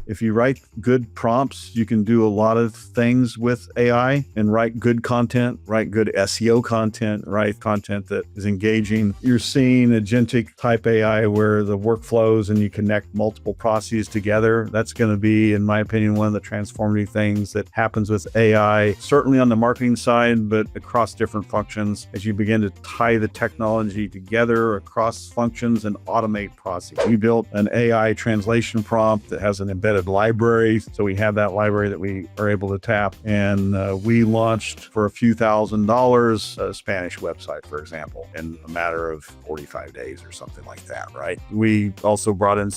If you write good prompts, you can do a lot of things with AI and write good content, write good SEO content, write content that is engaging. You're seeing agentic type AI where the workflows and you connect multiple processes together. That's going to be, in my opinion, one of the transformative things that happens with AI, certainly on the marketing side, but across different functions as you begin to tie the technology together across functions and automate processes. We built an AI translation prompt that has an embedded library. So we have that library that we are able to tap. And we launched for a few $1,000s a Spanish website, for example, in a matter of 45 days or something like that, right? We also brought in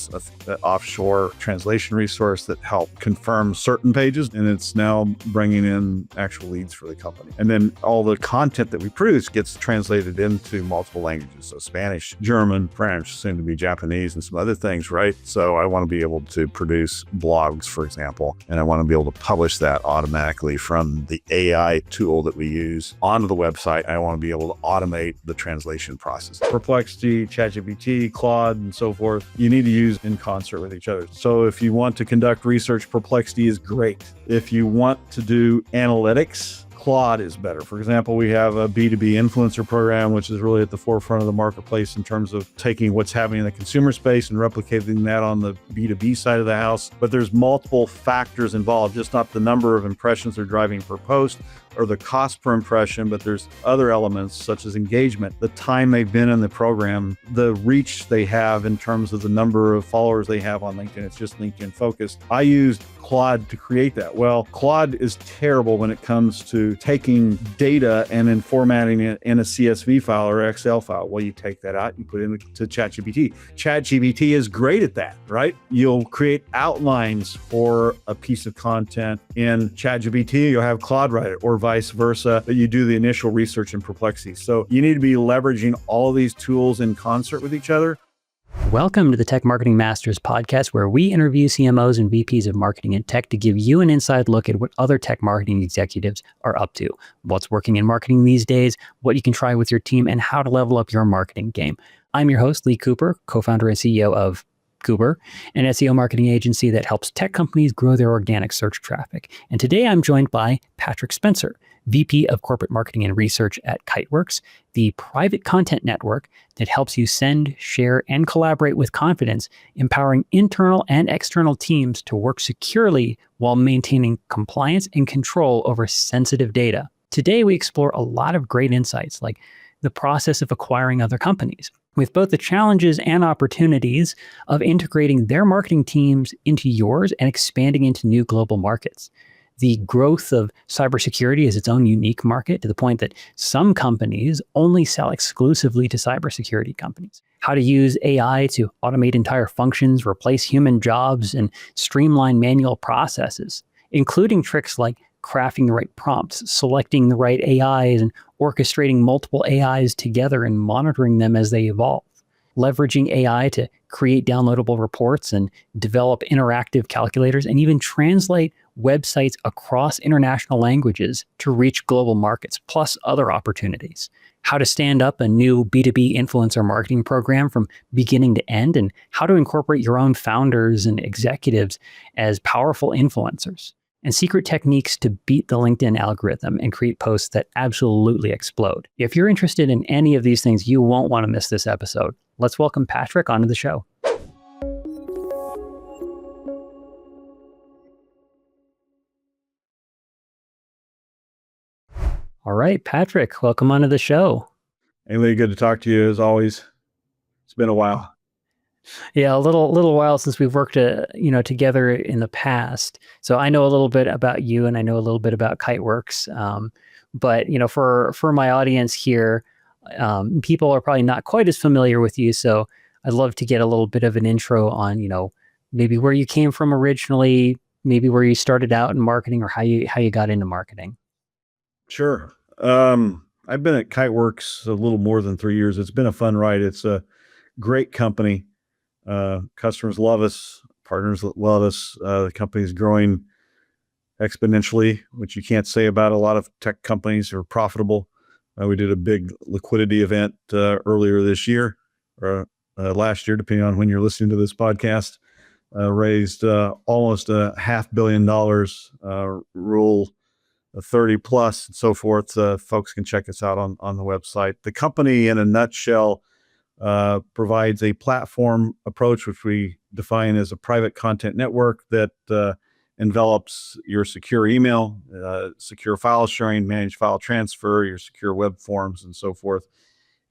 an offshore translation resource that helped confirm certain pages, and it's now bringing in actual leads for the company. And then all the content that we produce gets translated into multiple languages. So Spanish, German, French, soon to be Japanese, and some other things, right? So I want to be able to produce blogs, for example, and I want to be able to publish that automatically from the AI tool that we use onto the website. I want to be able to automate the translation process. Perplexity, ChatGPT, Claude, and so forth, you need to use in concert with each other. So if you want to conduct research, Perplexity is great. If you want to do analytics, Claude is better. For example, we have a B2B influencer program, which is really at the forefront of the marketplace in terms of taking what's happening in the consumer space and replicating that on the B2B side of the house. But there's multiple factors involved, just not the number of impressions they're driving per post or the cost per impression, but there's other elements such as engagement, the time they've been in the program, the reach they have in terms of the number of followers they have on LinkedIn. It's just LinkedIn focused. I used Claude to create that. Well, Claude is terrible when it comes to taking data and then formatting it in a CSV file or Excel file. Well, you take that out, you put it into ChatGPT. ChatGPT is great at that, right? You'll create outlines for a piece of content in ChatGPT, you'll have Claude write it, or vice versa, but you do the initial research in Perplexity. So you need to be leveraging all these tools in concert with each other. Welcome to the Tech Marketing Masters podcast, where we interview CMOs and VPs of marketing and tech to give you an inside look at what other tech marketing executives are up to, what's working in marketing these days, what you can try with your team, and how to level up your marketing game. I'm your host, Lee Cooper, co-founder and CEO of Cooper, an SEO marketing agency that helps tech companies grow their organic search traffic. And today I'm joined by Patrick Spencer, VP of Corporate Marketing and Research at Kiteworks, the private content network that helps you send, share, and collaborate with confidence, empowering internal and external teams to work securely while maintaining compliance and control over sensitive data. Today, we explore a lot of great insights, like the process of acquiring other companies, with both the challenges and opportunities of integrating their marketing teams into yours and expanding into new global markets. The growth of cybersecurity is its own unique market, to the point that some companies only sell exclusively to cybersecurity companies. How to use AI to automate entire functions, replace human jobs, and streamline manual processes, including tricks like crafting the right prompts, selecting the right AIs, and orchestrating multiple AIs together and monitoring them as they evolve. Leveraging AI to create downloadable reports and develop interactive calculators, and even translate websites across international languages to reach global markets, plus other opportunities. How to stand up a new B2B influencer marketing program from beginning to end, and how to incorporate your own founders and executives as powerful influencers. And secret techniques to beat the LinkedIn algorithm and create posts that absolutely explode. If you're interested in any of these things, you won't want to miss this episode. Let's welcome Patrick onto the show. All right, Patrick, welcome onto the show. Hey, Lee, good to talk to you as always. It's been a while. Yeah, a little while since we've worked, together in the past. So I know a little bit about you, and I know a little bit about Kiteworks. But for my audience here, people are probably not quite as familiar with you. So I'd love to get a little bit of an intro on, maybe where you came from originally, maybe where you started out in marketing, or how you got into marketing. Sure. I've been at Kiteworks a little more than 3 years. It's been a fun ride. It's a great company. Customers love us, partners love us. The company is growing exponentially, which you can't say about a lot of tech companies who are profitable. We did a big liquidity event earlier this year, or last year, depending on when you're listening to this podcast. raised almost $500 million, Rule 30 plus and so forth. Folks can check us out on the website. The company, in a nutshell, provides a platform approach, which we define as a private content network that envelops your secure email, secure file sharing, managed file transfer, your secure web forms, and so forth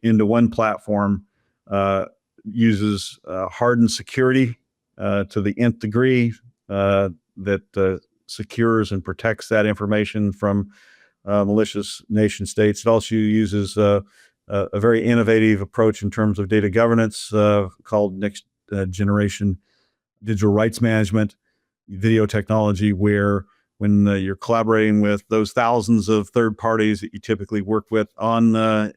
into one platform. Uses hardened security to the nth degree that secures and protects that information from malicious nation states. It also uses a very innovative approach in terms of data governance called next generation digital rights management, video technology, where when you're collaborating with those thousands of third parties that you typically work with on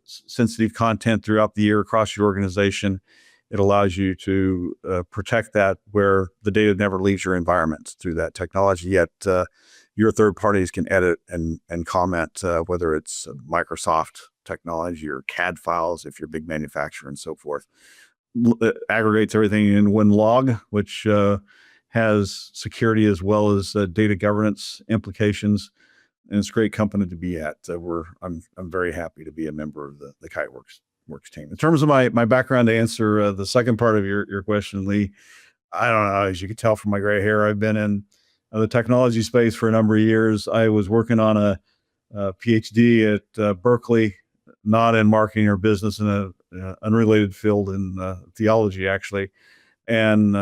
sensitive content throughout the year across your organization, it allows you to protect that where the data never leaves your environment through that technology, yet your third parties can edit and comment, whether it's Microsoft technology or CAD files if you're a big manufacturer and so forth. It aggregates everything in one log, which has security as well as data governance implications. And it's a great company to be at. I'm very happy to be a member of the Kiteworks team. In terms of my background, to answer the second part of your question, Lee, I don't know. As you can tell from my gray hair, I've been in the technology space for a number of years. I was working on a PhD at Berkeley, not in marketing or business, in a unrelated field in theology, actually. And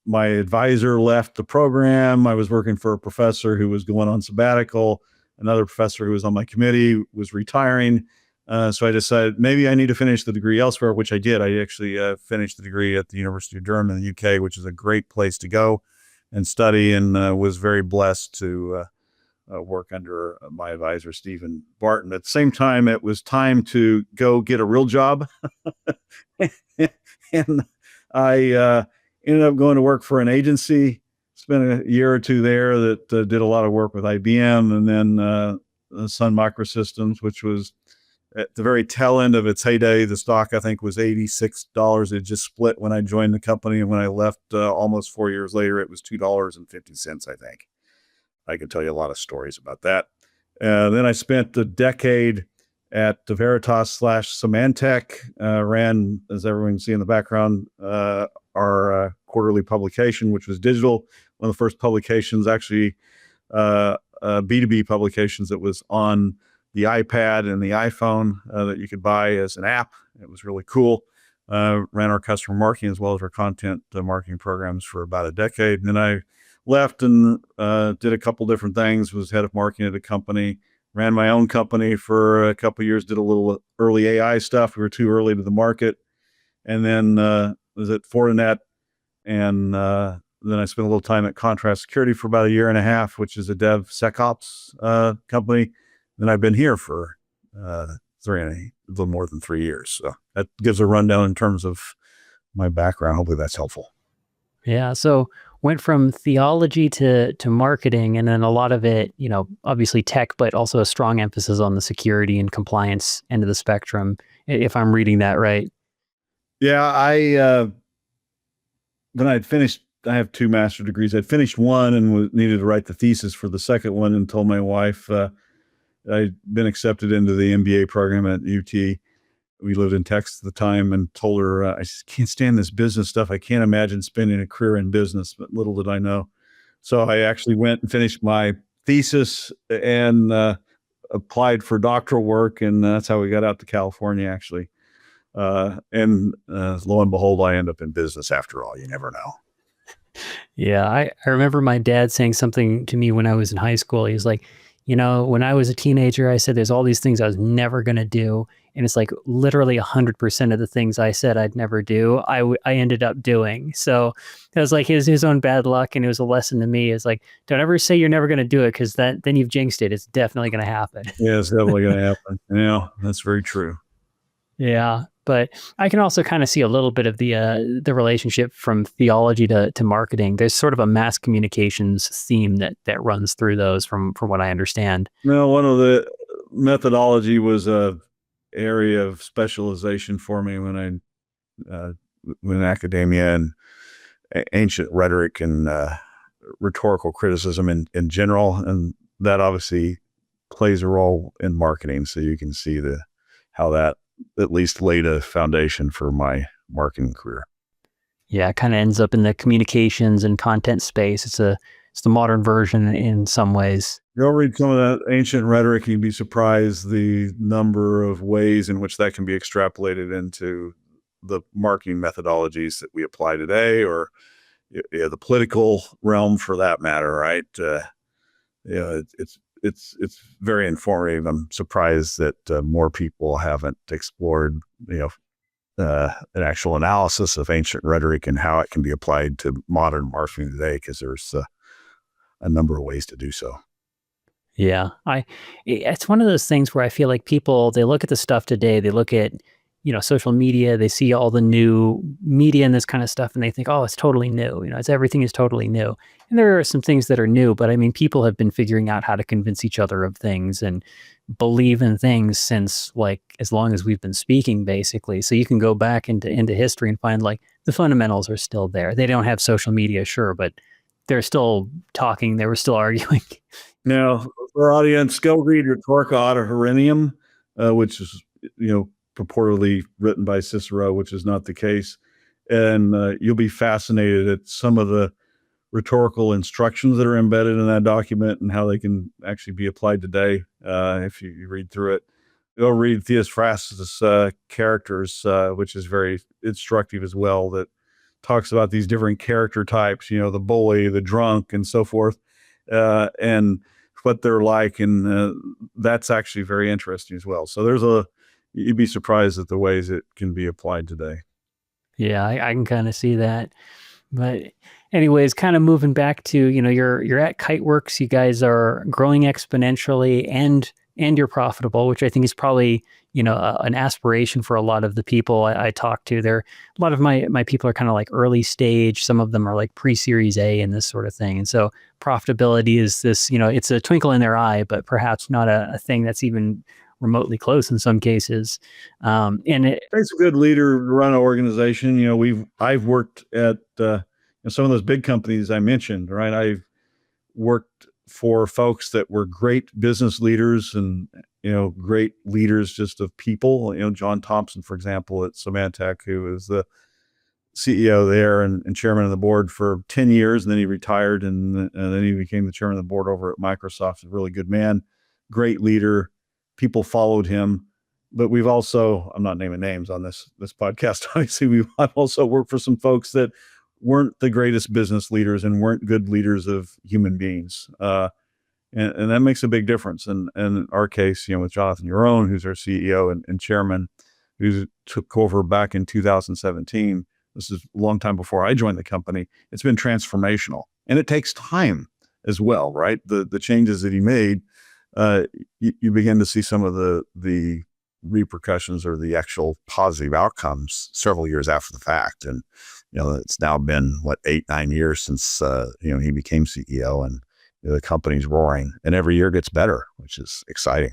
my advisor left the program. I was working for a professor who was going on sabbatical. Another professor who was on my committee was retiring. So I decided maybe I need to finish the degree elsewhere, which I did. I actually finished the degree at the University of Durham in the UK, which is a great place to go and study, and was very blessed to work under my advisor, Stephen Barton. At the same time, it was time to go get a real job. And I ended up going to work for an agency, spent a year or two there that did a lot of work with IBM, and then Sun Microsystems, which was at the very tail end of its heyday. The stock, I think, was $86. It just split when I joined the company. And when I left almost 4 years later, it was $2.50, I think. I could tell you a lot of stories about that. Then I spent a decade at Veritas / Symantec, ran, as everyone can see in the background, our quarterly publication, which was digital. One of the first publications, actually, B2B publications that was on the iPad and the iPhone that you could buy as an app. It was really cool. Ran our customer marketing as well as our content marketing programs for about a decade. And then I left and did a couple different things, was head of marketing at a company, ran my own company for a couple of years, did a little early AI stuff. We were too early to the market. And then was at Fortinet. And then I spent a little time at Contrast Security for about a year and a half, which is a DevSecOps company. Then I've been here for a little more than 3 years. So that gives a rundown in terms of my background. Hopefully that's helpful. Yeah. So went from theology to marketing, and then a lot of it, obviously tech, but also a strong emphasis on the security and compliance end of the spectrum, if I'm reading that right. Yeah. Then I'd finished, I have 2 master's degrees. I'd finished one and needed to write the thesis for the second one, and told my wife, I'd been accepted into the MBA program at UT. We lived in Texas at the time, and told her, I just can't stand this business stuff. I can't imagine spending a career in business, but little did I know. So I actually went and finished my thesis and applied for doctoral work. And that's how we got out to California, actually. And lo and behold, I end up in business after all. You never know. Yeah. I remember my dad saying something to me when I was in high school. He was like, when I was a teenager, I said, there's all these things I was never going to do. And it's like literally 100% of the things I said I'd never do, I ended up doing. So it was like his own bad luck. And it was a lesson to me. It's like, don't ever say you're never going to do it, because then you've jinxed it. It's definitely going to happen. Yeah, it's definitely going to happen. Yeah, that's very true. Yeah. But I can also kind of see a little bit of the relationship from theology to marketing. There's sort of a mass communications theme that runs through those from what I understand. No, one of the methodology was a area of specialization for me when I went in academia, and ancient rhetoric and rhetorical criticism in general, and that obviously plays a role in marketing. So you can see how that at least laid a foundation for my marketing career. Yeah, it kind of ends up in the communications and content space. It's the modern version in some ways. Go read some of that ancient rhetoric, and you'd be surprised the number of ways in which that can be extrapolated into the marketing methodologies that we apply today, or the political realm for that matter, right? It's very informative. I'm surprised that more people haven't explored, an actual analysis of ancient rhetoric and how it can be applied to modern marketing today, because there's a number of ways to do so. Yeah, it's one of those things where I feel like people, they look at the stuff today, they look at, social media, they see all the new media and this kind of stuff, and they think, oh, it's totally new. Everything is totally new. And there are some things that are new, but I mean, people have been figuring out how to convince each other of things and believe in things since like as long as we've been speaking, basically. So you can go back into history and find like the fundamentals are still there. They don't have social media, sure, but they're still talking. They were still arguing. Now, for our audience, go read Rhetorica ad Herennium, which is, purportedly written by Cicero, which is not the case. And you'll be fascinated at some of the rhetorical instructions that are embedded in that document and how they can actually be applied today if you read through it. Go read Theophrastus' Characters, which is very instructive as well, that talks about these different character types, the bully, the drunk, and so forth, and what they're like. And that's actually very interesting as well. So you'd be surprised at the ways it can be applied today. Yeah, I can kind of see that. But anyways, kind of moving back to, you're at Kiteworks. You guys are growing exponentially and you're profitable, which I think is probably, an aspiration for a lot of the people I talk to. A lot of my people are kind of like early stage. Some of them are like pre-series A and this sort of thing. And so profitability is this, it's a twinkle in their eye, but perhaps not a thing that's even remotely close in some cases. And it takes a good leader to run an organization. I've worked at some of those big companies I mentioned, right? I've worked for folks that were great business leaders and, great leaders just of people. John Thompson, for example, at Symantec, who was the CEO there and chairman of the board for 10 years. And then he retired, and then he became the chairman of the board over at Microsoft. A really good man, great leader. People followed him. But we've also, I'm not naming names on this podcast, obviously, I've also worked for some folks that weren't the greatest business leaders and weren't good leaders of human beings. And that makes a big difference. And in our case, with Jonathan Yaron, who's our CEO and chairman, who took over back in 2017, this is a long time before I joined the company. It's been transformational, and it takes time as well, right? The changes that he made, you begin to see some of the repercussions or the actual positive outcomes several years after the fact. And, it's now been 8-9 years since, he became CEO, and the company's roaring, and every year gets better, which is exciting.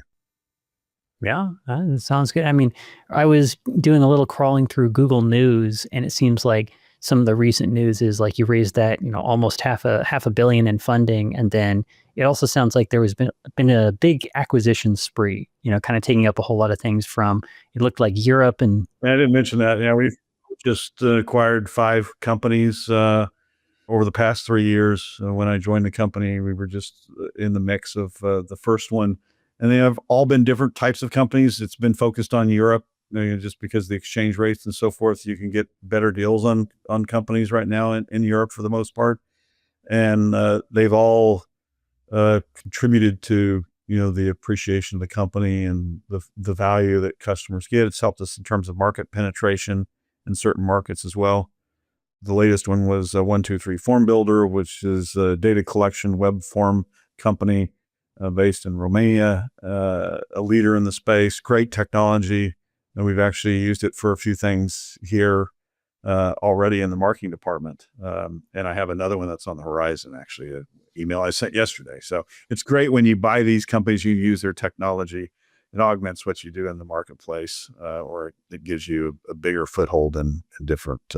Yeah, that sounds good. I mean, I was doing a little crawling through Google News, and it seems like some of the recent news is like you raised that, almost half a billion in funding. And then it also sounds like there was been a big acquisition spree, kind of taking up a whole lot of things from, it looked like Europe. And I didn't mention that. Yeah, we've just acquired 5 companies over the past 3 years. When I joined the company, we were just in the mix of the first one. And they have all been different types of companies. It's been focused on Europe, just because the exchange rates and so forth. You can get better deals on companies right now in Europe for the most part. And they've all contributed to, the appreciation of the company and the value that customers get. It's helped us in terms of market penetration in certain markets as well. The latest one was 123 Form Builder, which is a data collection web form company based in Romania, a leader in the space, great technology. And we've actually used it for a few things here already in the marketing department. And I have another one that's on the horizon, actually, an email I sent yesterday. So it's great when you buy these companies, you use their technology. It augments what you do in the marketplace, or it gives you a bigger foothold in different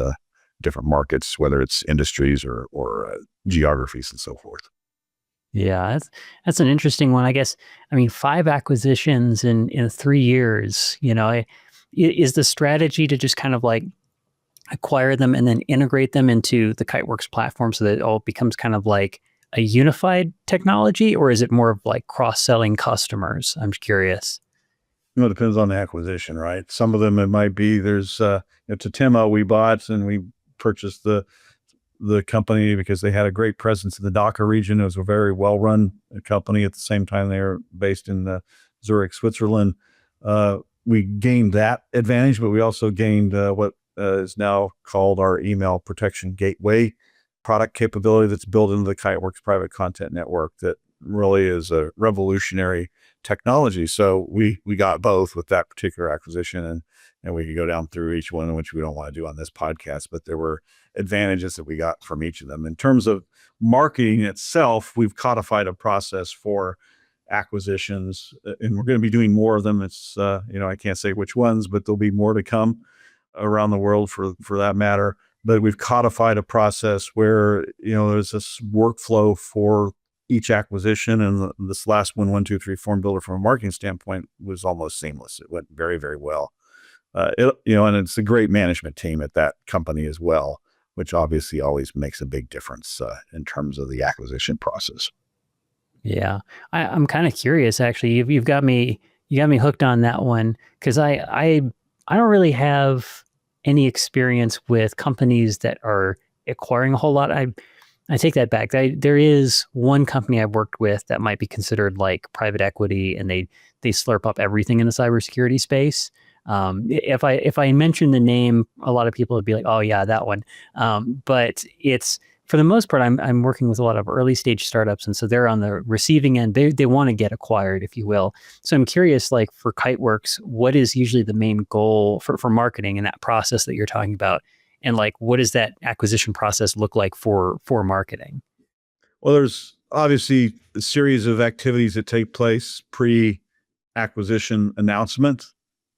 different markets, whether it's industries or geographies and so forth. Yeah, that's an interesting one. I guess, I mean, 5 acquisitions in 3 years, is the strategy to just kind of like acquire them and then integrate them into the Kiteworks platform so that it all becomes kind of like a unified technology, or is it more of like cross-selling customers? I'm curious. It depends on the acquisition, right? Some of them it might be there's Totemo we bought and we purchased the company because they had a great presence in the Docker region. It was a very well run company. At the same time, they were based in Zurich, Switzerland. We gained that advantage, but we also gained what is now called our email protection gateway product capability that's built into the Kiteworks private content network that really is a revolutionary technology. So we got both with that particular acquisition, and we could go down through each one, which we don't want to do on this podcast, but there were advantages that we got from each of them. In terms of marketing itself, we've codified a process for acquisitions, and we're going to be doing more of them. It's I can't say which ones, but there'll be more to come around the world for that matter. But we've codified a process where there's this workflow for each acquisition, and this last one, 123 Form Builder, from a marketing standpoint, was almost seamless. It went very, very well. And it's a great management team at that company as well, which obviously always makes a big difference in terms of the acquisition process. Yeah, I'm kind of curious actually. You've got me hooked on that one because I don't really have any experience with companies that are acquiring a whole lot. I take that back. There is one company I've worked with that might be considered like private equity, and they slurp up everything in the cybersecurity space. If I mention the name, a lot of people would be like, "Oh yeah, that one." But it's, for the most part, I'm working with a lot of early stage startups, and so they're on the receiving end. They want to get acquired, if you will. So I'm curious, like for Kiteworks, what is usually the main goal for marketing in that process that you're talking about? And like, what does that acquisition process look like for marketing? Well, there's obviously a series of activities that take place pre-acquisition announcement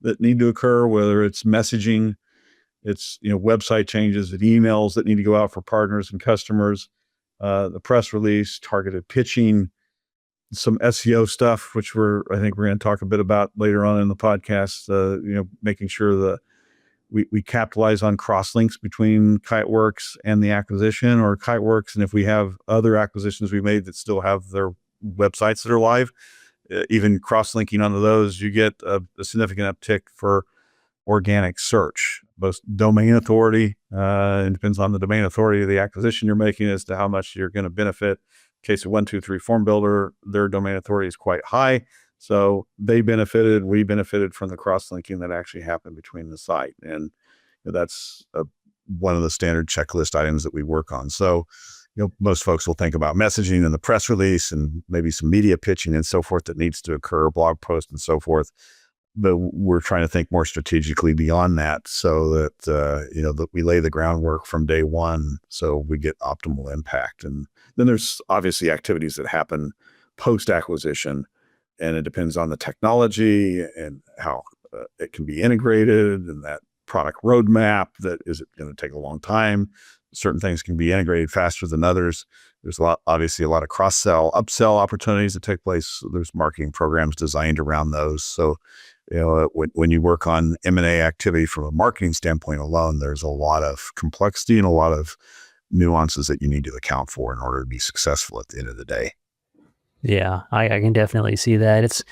that need to occur, whether it's messaging, it's website changes, and emails that need to go out for partners and customers, the press release, targeted pitching, some SEO stuff, which I think we're going to talk a bit about later on in the podcast. Making sure that we capitalize on cross links between Kiteworks and the acquisition, or Kiteworks, and if we have other acquisitions we made that still have their websites that are live, even cross linking onto those, you get a significant uptick for organic search, both domain authority. It depends on the domain authority of the acquisition you're making as to how much you're going to benefit. In case of 123 Form Builder, their domain authority is quite high. So we benefited from the cross-linking that actually happened between the site. And that's one of the standard checklist items that we work on. So, most folks will think about messaging and the press release and maybe some media pitching and so forth that needs to occur, blog post and so forth. But we're trying to think more strategically beyond that, so that, that we lay the groundwork from day one so we get optimal impact. And then there's obviously activities that happen post-acquisition, and it depends on the technology and how it can be integrated, and that product roadmap. That is it going to take a long time. Certain things can be integrated faster than others. There's obviously a lot of cross-sell, upsell opportunities that take place. There's marketing programs designed around those. So, when you work on M&A activity from a marketing standpoint alone, there's a lot of complexity and a lot of nuances that you need to account for in order to be successful at the end of the day. Yeah, I can definitely see that.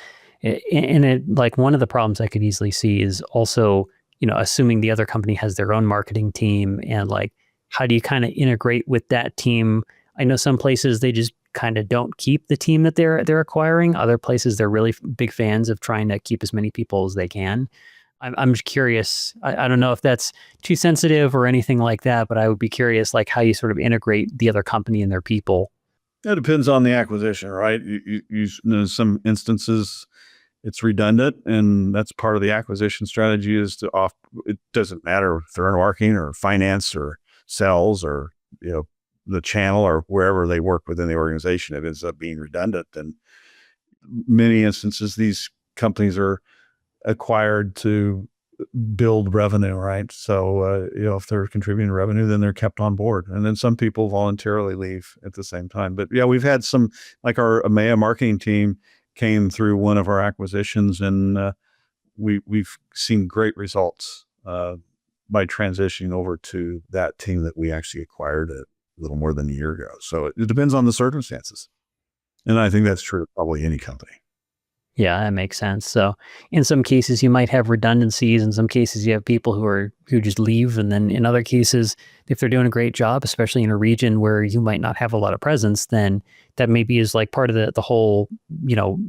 Like one of the problems I could easily see is also, assuming the other company has their own marketing team, and like, how do you kind of integrate with that team? I know some places they just kind of don't keep the team that they're acquiring. Other places they're really big fans of trying to keep as many people as they can. I'm just curious. I don't know if that's too sensitive or anything like that, but I would be curious, like how you sort of integrate the other company and their people. It depends on the acquisition, right? In some instances, it's redundant, and that's part of the acquisition strategy. It doesn't matter if they're in marketing or finance or sales or the channel or wherever they work within the organization. It ends up being redundant. And many instances, these companies are acquired to build revenue, right? So, if they're contributing revenue, then they're kept on board. And then some people voluntarily leave at the same time. But yeah, we've had some, like our EMEA marketing team came through one of our acquisitions, and we've seen great results by transitioning over to that team that we actually acquired a little more than a year ago. So it depends on the circumstances. And I think that's true of probably any company. Yeah, that makes sense. So in some cases you might have redundancies. In some cases you have people who just leave. And then in other cases, if they're doing a great job, especially in a region where you might not have a lot of presence, then that maybe is like part of the whole,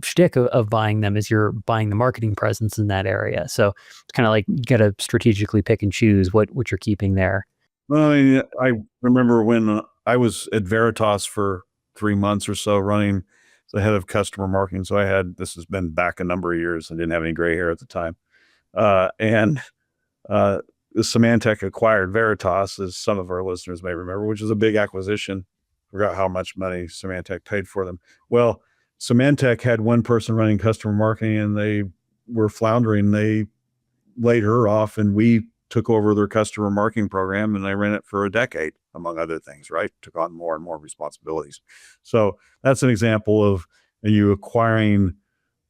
shtick of buying them, is you're buying the marketing presence in that area. So it's kind of like you got to strategically pick and choose what you're keeping there. Well, I mean, I remember when I was at Veritas for 3 months or so running the head of customer marketing. So this has been back a number of years. I didn't have any gray hair at the time. And the Symantec acquired Veritas, as some of our listeners may remember, which is a big acquisition. Forgot how much money Symantec paid for them. Well, Symantec had one person running customer marketing, and they were floundering. They laid her off, and we took over their customer marketing program, and I ran it for a decade, among other things, right? Took on more and more responsibilities. So that's an example of you acquiring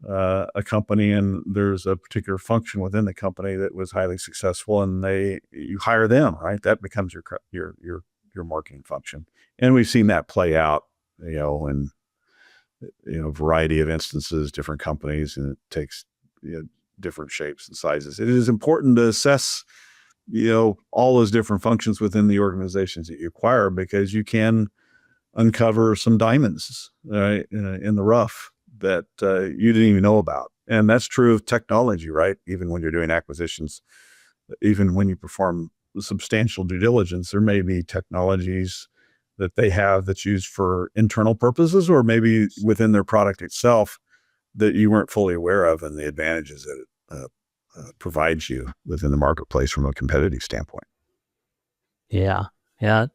a company, and there's a particular function within the company that was highly successful, and you hire them, right? That becomes your marketing function. And we've seen that play out, in a variety of instances, different companies, and it takes different shapes and sizes. It is important to assess all those different functions within the organizations that you acquire, because you can uncover some diamonds, right, in the rough that you didn't even know about. And that's true of technology, right? Even when you're doing acquisitions, even when you perform substantial due diligence, there may be technologies that they have that's used for internal purposes, or maybe within their product itself, that you weren't fully aware of, and the advantages that it provides you within the marketplace from a competitive standpoint. Yeah. Yeah.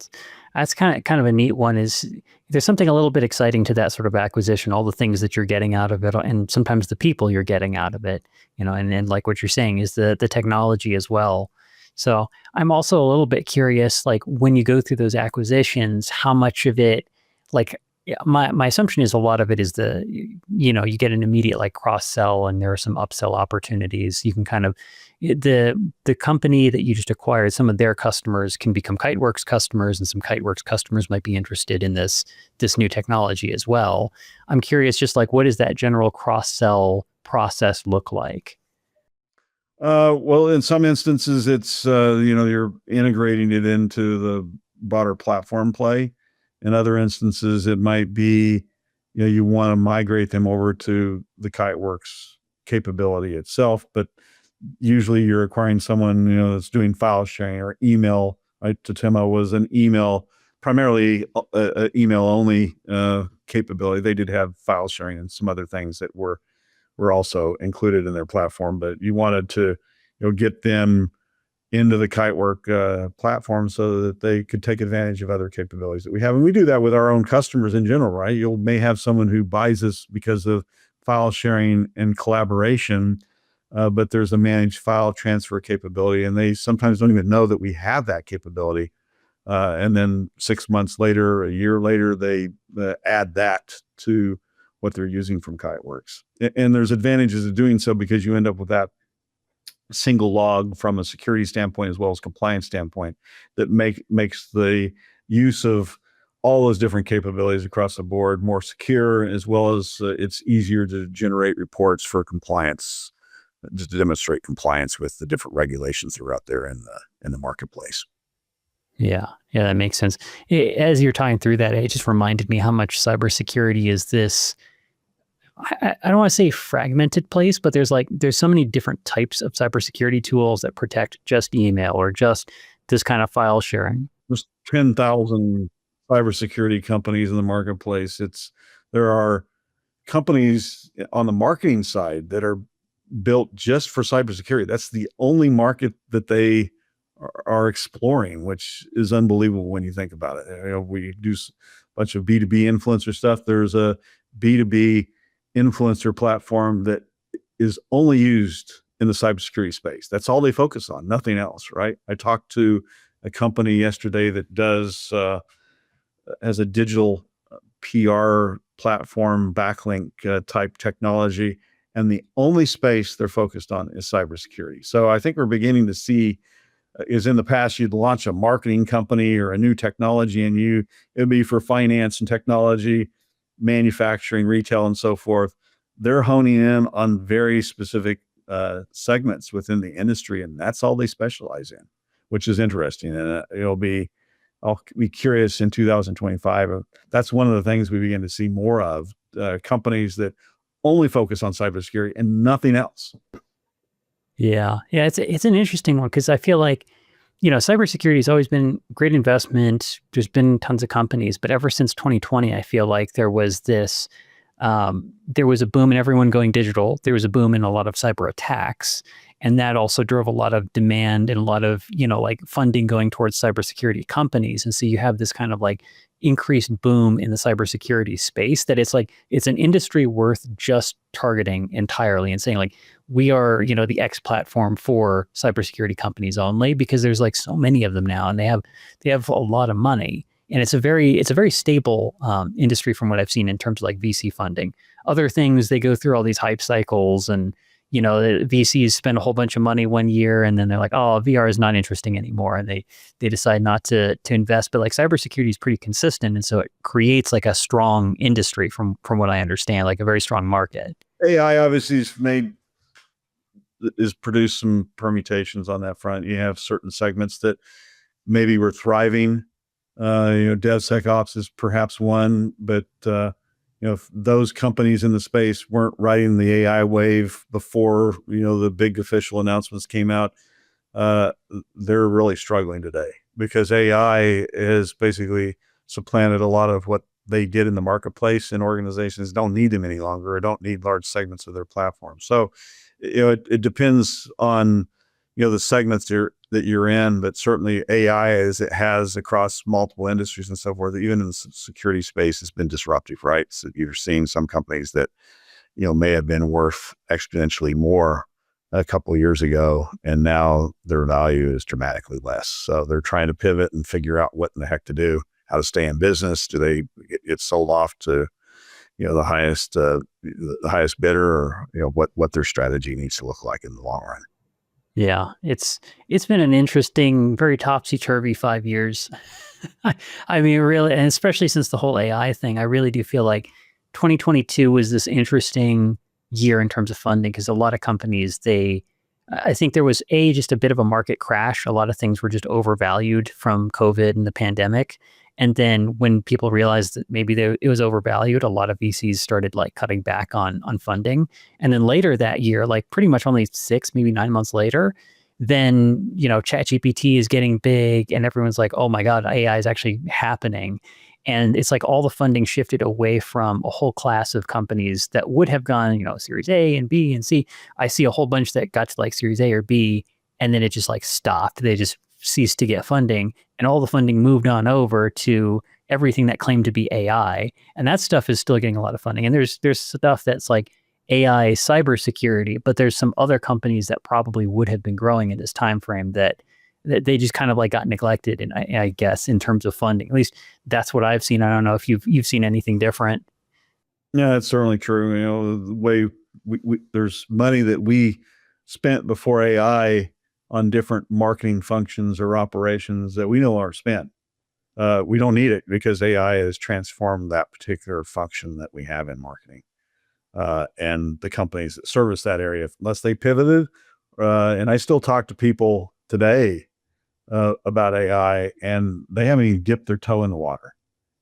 That's kind of a neat one. Is there's something a little bit exciting to that sort of acquisition, all the things that you're getting out of it, and sometimes the people you're getting out of it, and like what you're saying is the technology as well. So I'm also a little bit curious, like when you go through those acquisitions, how much of it, like, yeah, my assumption is a lot of it is you get an immediate like cross sell, and there are some upsell opportunities. You can kind of, the company that you just acquired, some of their customers can become Kiteworks customers, and some Kiteworks customers might be interested in this new technology as well. I'm curious, just like, what does that general cross sell process look like? Well, in some instances, it's you're integrating it into the broader platform play. In other instances, it might be, you want to migrate them over to the Kiteworks capability itself, but usually you're acquiring someone, that's doing file sharing or email. Right? Totemo was an email, primarily email only capability. They did have file sharing and some other things that were also included in their platform, but you wanted to, get them into the Kitework platform so that they could take advantage of other capabilities that we have. And we do that with our own customers in general, right? You may have someone who buys us because of file sharing and collaboration, but there's a managed file transfer capability, and they sometimes don't even know that we have that capability. And then 6 months later, a year later, they add that to what they're using from Kiteworks. And there's advantages of doing so, because you end up with that single log from a security standpoint as well as compliance standpoint, that makes the use of all those different capabilities across the board more secure, as well as it's easier to generate reports for compliance, just to demonstrate compliance with the different regulations that are out there in the marketplace. Yeah, yeah, that makes sense. As you're tying through that, it just reminded me how much cybersecurity is this. I don't want to say fragmented place, but there's so many different types of cybersecurity tools that protect just email or just this kind of file sharing. There's 10,000 cybersecurity companies in the marketplace. There are companies on the marketing side that are built just for cybersecurity. That's the only market that they are exploring, which is unbelievable when you think about it. We do a bunch of B2B influencer stuff. There's a B2B influencer platform that is only used in the cybersecurity space. That's all they focus on, nothing else, right? I talked to a company yesterday that has a digital PR platform backlink type technology, and the only space they're focused on is cybersecurity. So I think we're beginning to see is in the past you'd launch a marketing company or a new technology, and it'd be for finance and technology, manufacturing, retail, and so forth. They're honing in on very specific segments within the industry, and that's all they specialize in, which is interesting. And I'll be curious in 2025. That's one of the things we begin to see more of, companies that only focus on cybersecurity and nothing else. Yeah. Yeah. It's an interesting one because I feel like, cybersecurity has always been great investment. There's been tons of companies, but ever since 2020, I feel like there was a boom in everyone going digital. There was a boom in a lot of cyber attacks. And that also drove a lot of demand and a lot of, funding going towards cybersecurity companies. And so you have this kind of increased boom in the cybersecurity space that it's an industry worth just targeting entirely and saying we are, the X platform for cybersecurity companies only, because there's so many of them now and they have a lot of money. And it's a very stable industry from what I've seen in terms of VC funding. Other things, they go through all these hype cycles and, the VCs spend a whole bunch of money one year and then they're like, oh, VR is not interesting anymore. And they decide not to invest. But cybersecurity is pretty consistent. And so it creates a strong industry from what I understand, a very strong market. AI obviously is produced some permutations on that front. You have certain segments that maybe were thriving. DevSecOps is perhaps one, but if those companies in the space weren't riding the AI wave before, the big official announcements came out, they're really struggling today because AI has basically supplanted a lot of what they did in the marketplace, and organizations don't need them any longer or don't need large segments of their platform. So, it depends on, the segments that you're in, but certainly AI, as it has across multiple industries and so forth, even in the security space, has been disruptive, right? So you're seeing some companies that, may have been worth exponentially more a couple of years ago, and now their value is dramatically less. So they're trying to pivot and figure out what in the heck to do, how to stay in business. Do they get sold off to, the highest bidder, or, what their strategy needs to look like in the long run? Yeah, it's been an interesting, very topsy-turvy 5 years. I mean, really, and especially since the whole AI thing, I really do feel like 2022 was this interesting year in terms of funding because a lot of companies, I think there was just a bit of a market crash. A lot of things were just overvalued from COVID and the pandemic. And then when people realized that maybe it was overvalued, a lot of VCs started cutting back on funding. And then later that year, pretty much only 6, maybe 9 months later, then, ChatGPT is getting big and everyone's like, oh my God, AI is actually happening. And it's all the funding shifted away from a whole class of companies that would have gone, Series A and B and C. I see a whole bunch that got to Series A or B, and then it just stopped. They just ceased to get funding, and all the funding moved on over to everything that claimed to be AI. And that stuff is still getting a lot of funding. And there's stuff that's AI cybersecurity, but there's some other companies that probably would have been growing in this time frame that they just kind of got neglected. And I guess in terms of funding, at least that's what I've seen. I don't know if you've seen anything different. Yeah, it's certainly true. The way there's money that we spent before AI on different marketing functions or operations that we know are spent. We don't need it because AI has transformed that particular function that we have in marketing. And the companies that service that area, unless they pivoted, and I still talk to people today about AI, and they haven't even dipped their toe in the water.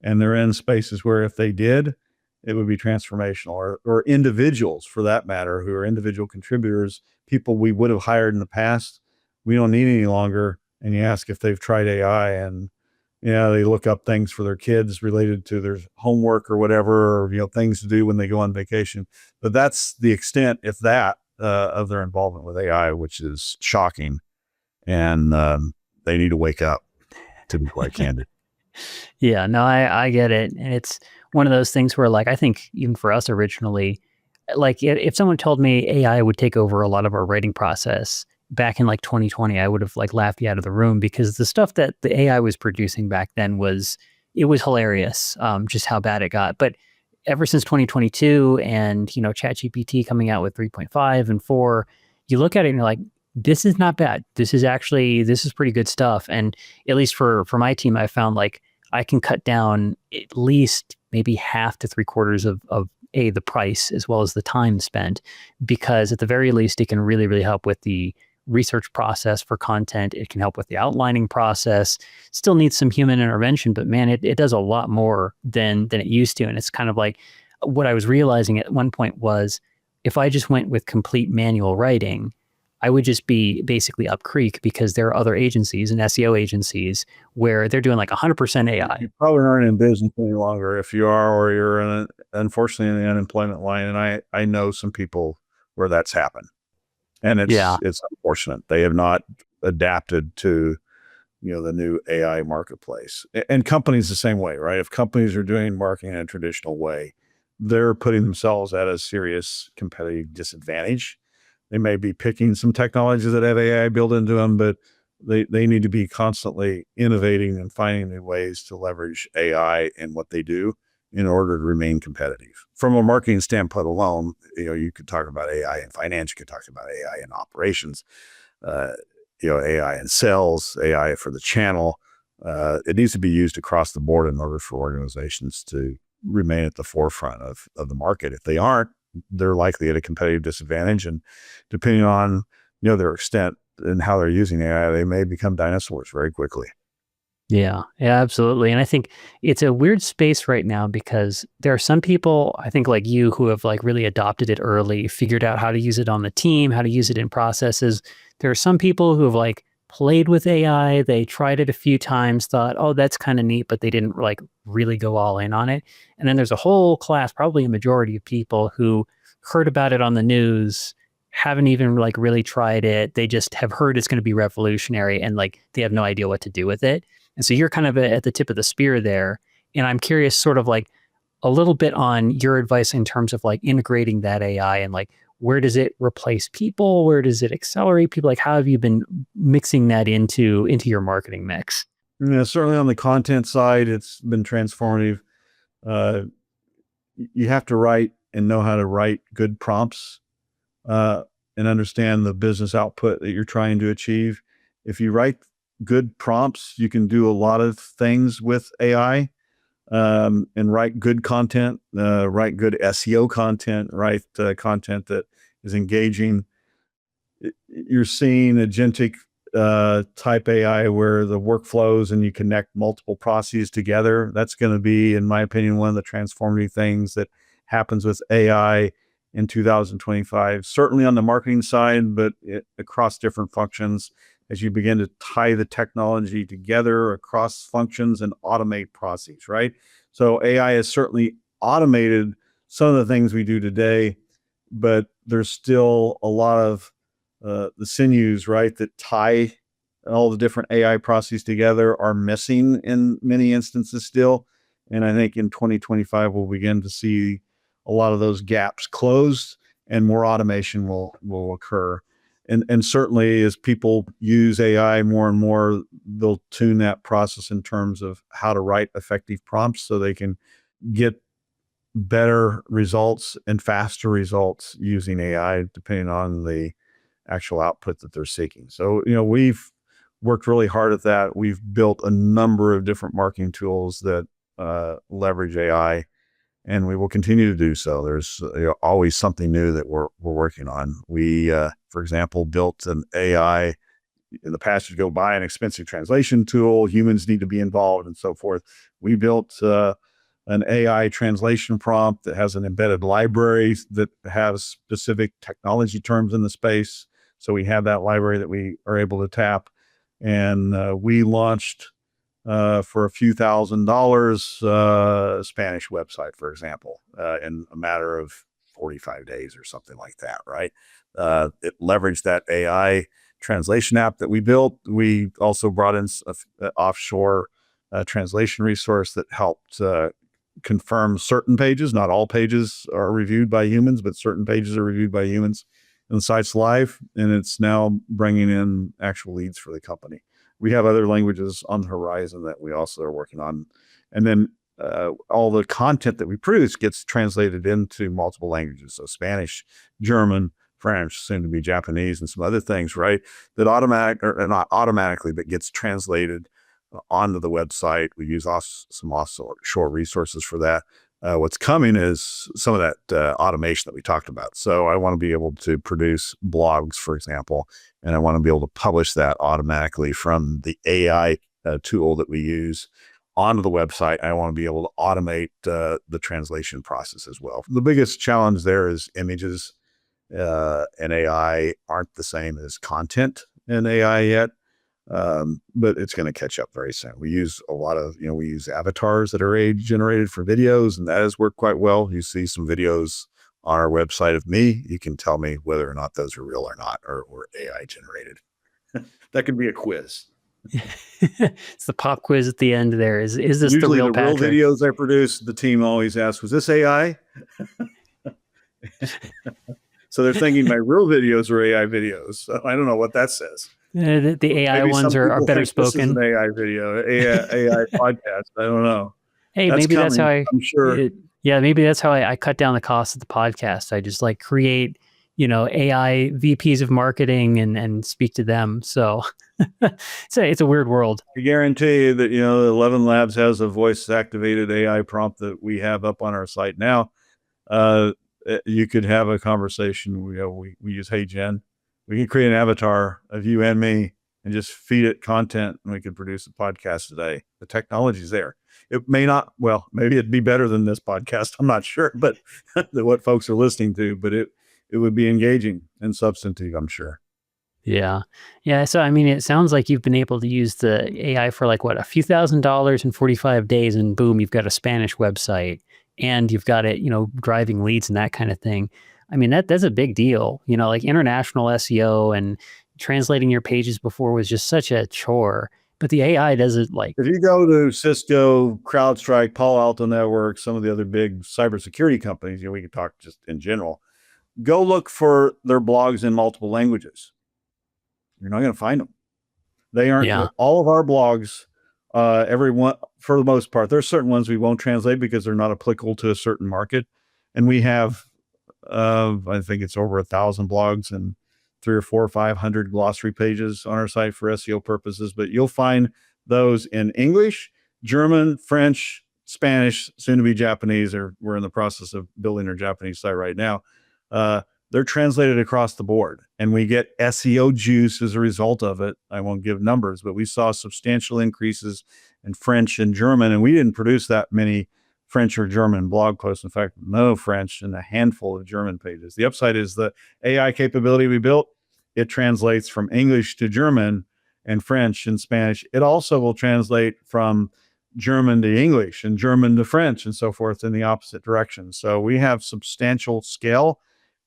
And they're in spaces where if they did, it would be transformational, or individuals for that matter, who are individual contributors, people we would have hired in the past, we don't need any longer. And you ask if they've tried AI, and they look up things for their kids related to their homework or whatever, or things to do when they go on vacation. But that's the extent, if that, of their involvement with AI, which is shocking. And they need to wake up, to be quite candid. Yeah, no, I get it. And it's one of those things where I think even for us originally, like if someone told me AI would take over a lot of our writing process back in like 2020, I would have like laughed you out of the room because the stuff that the AI was producing back then it was hilarious, just how bad it got. But ever since 2022 and, ChatGPT coming out with 3.5 and 4, you look at it and you're like, this is not bad. This is pretty good stuff. And at least for my team, I found like I can cut down at least maybe half to three quarters of the price as well as the time spent, because at the very least it can really, really help with the research process for content. It can help with the outlining process. Still needs some human intervention, but man, it does a lot more than it used to. And it's kind of like what I was realizing at one point was if I just went with complete manual writing, I would just be basically up creek because there are other agencies and SEO agencies where they're doing like 100% AI. You probably aren't in business any longer if you are, or you're unfortunately in the unemployment line. And I know some people where that's happened. And Yeah. it's unfortunate. They have not adapted to, the new AI marketplace. And companies the same way, right? If companies are doing marketing in a traditional way, they're putting themselves at a serious competitive disadvantage. They may be picking some technologies that have AI built into them, but they need to be constantly innovating and finding new ways to leverage AI in what they do in order to remain competitive. From a marketing standpoint alone, you could talk about AI in finance, you could talk about AI in operations, AI in sales, AI for the channel. It needs to be used across the board in order for organizations to remain at the forefront of the market. If they aren't, they're likely at a competitive disadvantage. And depending on, their extent and how they're using AI, they may become dinosaurs very quickly. Yeah, absolutely. And I think it's a weird space right now because there are some people, I think like you, who have like really adopted it early, figured out how to use it on the team, how to use it in processes. There are some people who have like played with AI, they tried it a few times, thought, oh, that's kind of neat, but they didn't like really go all in on it. And then there's a whole class, probably a majority of people who heard about it on the news, haven't even like really tried it. They just have heard it's going to be revolutionary and like they have no idea what to do with it. And so you're kind of at the tip of the spear there. And I'm curious sort of like a little bit on your advice in terms of like integrating that AI and like, where does it replace people? Where does it accelerate people? Like, how have you been mixing that into your marketing mix? Yeah, certainly on the content side, it's been transformative. Uh, you have to write and know how to write good prompts uh, and understand the business output that you're trying to achieve. If you write good prompts, you can do a lot of things with AI and write good content, write good SEO content, write content that is engaging. You're seeing agentic type AI where the workflows and you connect multiple processes together. That's going to be, in my opinion, one of the transformative things that happens with AI in 2025, certainly on the marketing side, but across different functions as you begin to tie the technology together across functions and automate processes, right? So AI has certainly automated some of the things we do today, but there's still a lot of the sinews, right, that tie all the different AI processes together are missing in many instances still. And I think in 2025, we'll begin to see a lot of those gaps closed and more automation will occur. And certainly as people use AI more and more, they'll tune that process in terms of how to write effective prompts so they can get better results and faster results using AI, depending on the actual output that they're seeking. So, we've worked really hard at that. We've built a number of different marketing tools that leverage AI, and we will continue to do so. There's always something new that we're working on. We, for example, built an AI. In the past, you go buy an expensive translation tool. Humans need to be involved, and so forth. We built an AI translation prompt that has an embedded library that has specific technology terms in the space. So we have that library that we are able to tap. And we launched for a few $1,000s Spanish website, for example, in a matter of 45 days or something like that, right? It leveraged that AI translation app that we built. We also brought in an offshore translation resource that helped confirm certain pages. Not all pages are reviewed by humans, but certain pages are reviewed by humans. And the site's live, and it's now bringing in actual leads for the company. We have other languages on the horizon that we also are working on. And then all the content that we produce gets translated into multiple languages. So Spanish, German, French, soon to be Japanese, and some other things, right? That not automatically, but gets translated onto the website. We use some offshore resources for that. What's coming is some of that automation that we talked about. So I want to be able to produce blogs, for example, and I want to be able to publish that automatically from the AI tool that we use onto the website. I want to be able to automate the translation process as well. The biggest challenge there is images and AI aren't the same as content in AI yet. But it's going to catch up very soon. We use a lot of, we use avatars that are age generated for videos, and that has worked quite well. You see some videos on our website of me. You can tell me whether or not those are real or not, or AI generated. That could be a quiz. It's the pop quiz at the end there. Is this Usually the real the Patrick? real videos I produce, the team always asks, was this AI? So they're thinking my real videos are AI videos. So I don't know what that says. The AI Maybe ones are better spoken. This is an AI video, AI podcast. I don't know. Hey, That's maybe that's how I'm sure. maybe that's how I cut down the cost of the podcast. I just like create, AI VPs of marketing and speak to them. So it's a weird world. I guarantee you that, 11 Labs has a voice activated AI prompt that we have up on our site now. You could have a conversation. We use Hey Jen. We can create an avatar of you and me and just feed it content, and we could produce a podcast today. The technology's there. It may not, maybe it'd be better than this podcast. I'm not sure, but what folks are listening to, but it would be engaging and substantive, I'm sure. Yeah. Yeah. So, I mean, it sounds like you've been able to use the AI for like a few $1,000s in 45 days, and boom, you've got a Spanish website and you've got it, driving leads and that kind of thing. I mean, that's a big deal, like international SEO and translating your pages before was just such a chore, but the AI does it like. If you go to Cisco, CrowdStrike, Palo Alto Networks, some of the other big cybersecurity companies, we can talk just in general, go look for their blogs in multiple languages. You're not going to find them. They aren't. All of our blogs, everyone, for the most part, there's certain ones we won't translate because they're not applicable to a certain market. And we have, I think it's over 1,000 blogs and 300 or 400 or 500 glossary pages on our site for SEO purposes. But you'll find those in English, German, French, Spanish, soon to be Japanese, or we're in the process of building our Japanese site right now. They're translated across the board, and we get SEO juice as a result of it. I won't give numbers, but we saw substantial increases in French and German, and we didn't produce that many French or German blog posts. In fact, no French and a handful of German pages. The upside is the AI capability we built. It translates from English to German and French and Spanish. It also will translate from German to English and German to French and so forth in the opposite direction. So we have substantial scale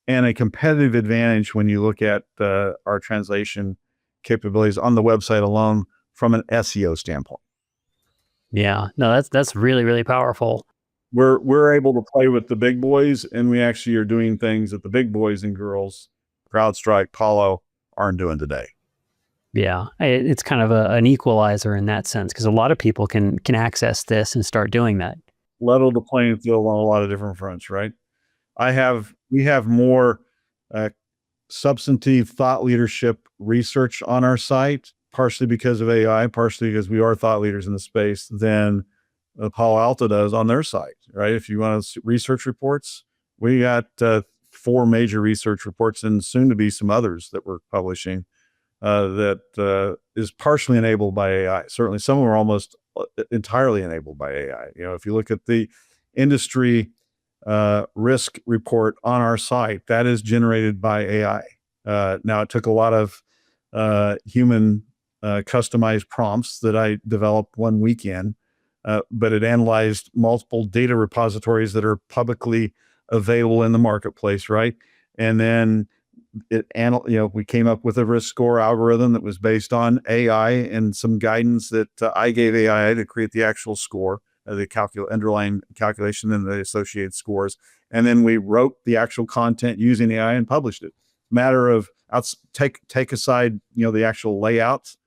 and a competitive advantage when you look at our translation capabilities on the website alone from an SEO standpoint. Yeah, no, that's really, really powerful. We're able to play with the big boys, and we actually are doing things that the big boys and girls, CrowdStrike, Palo, aren't doing today. Yeah, it's kind of an equalizer in that sense, because a lot of people can access this and start doing that. Level the playing field on a lot of different fronts, right? We have more substantive thought leadership research on our site, partially because of AI, partially because we are thought leaders in the space, than Palo Alto does on their site, right? If you want research reports, we got 4 major research reports and soon to be some others that we're publishing that is partially enabled by AI. Certainly some are almost entirely enabled by AI. If you look at the industry risk report on our site, that is generated by AI. Now, it took a lot of human customized prompts that I developed one weekend, but it analyzed multiple data repositories that are publicly available in the marketplace, right? And then we came up with a risk score algorithm that was based on AI and some guidance that I gave AI to create the actual score. the underlying calculation and the associated scores. And then we wrote the actual content using AI and published it. Matter of take aside, the actual layouts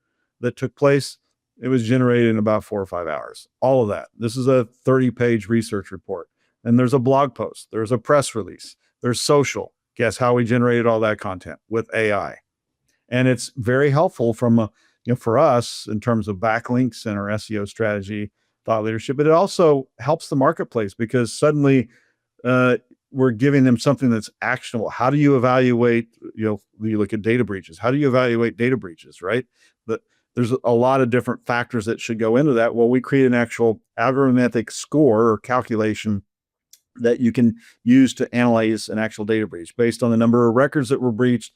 that took place. It was generated in about 4 or 5 hours. All of that. This is a 30-page research report. And there's a blog post. There's a press release. There's social. Guess how we generated all that content? With AI. And it's very helpful for us in terms of backlinks and our SEO strategy, thought leadership. But it also helps the marketplace because suddenly we're giving them something that's actionable. How do you evaluate, you look at data breaches. How do you evaluate data breaches, right? There's a lot of different factors that should go into that. Well, we create an actual algorithmic score or calculation that you can use to analyze an actual data breach based on the number of records that were breached,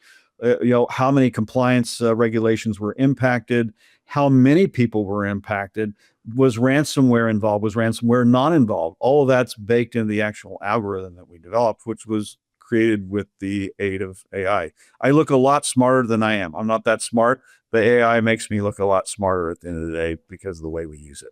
how many compliance regulations were impacted, how many people were impacted, was ransomware involved, was ransomware not involved. All of that's baked into the actual algorithm that we developed, which was created with the aid of AI. I look a lot smarter than I am. I'm not that smart. The AI makes me look a lot smarter at the end of the day because of the way we use it.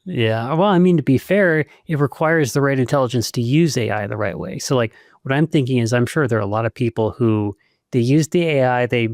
Yeah. Well, I mean, to be fair, it requires the right intelligence to use AI the right way. So like what I'm thinking is I'm sure there are a lot of people who they use the AI, they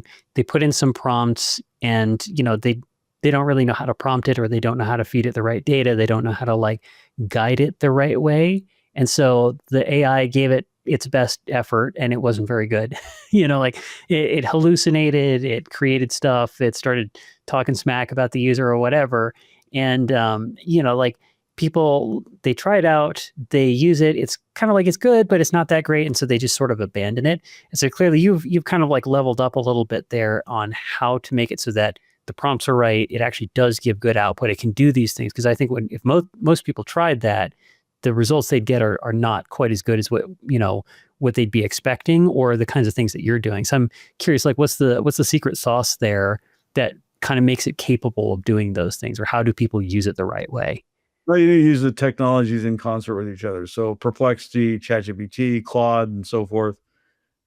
put in some prompts and, they don't really know how to prompt it or they don't know how to feed it the right data. They don't know how to like guide it the right way. And so the AI gave it its best effort and it wasn't very good. Like it hallucinated, it created stuff, it started talking smack about the user or whatever. And, like people, they try it out, they use it. It's kind of like it's good, but it's not that great. And so they just sort of abandon it. And so clearly you've kind of like leveled up a little bit there on how to make it so that the prompts are right. It actually does give good output. It can do these things. Because I think if most people tried that, the results they'd get are not quite as good as what they'd be expecting or the kinds of things that you're doing. So I'm curious, like what's the secret sauce there that kind of makes it capable of doing those things, or how do people use it the right way? Well, you need to use the technologies in concert with each other. So Perplexity, ChatGPT, Claude, and so forth,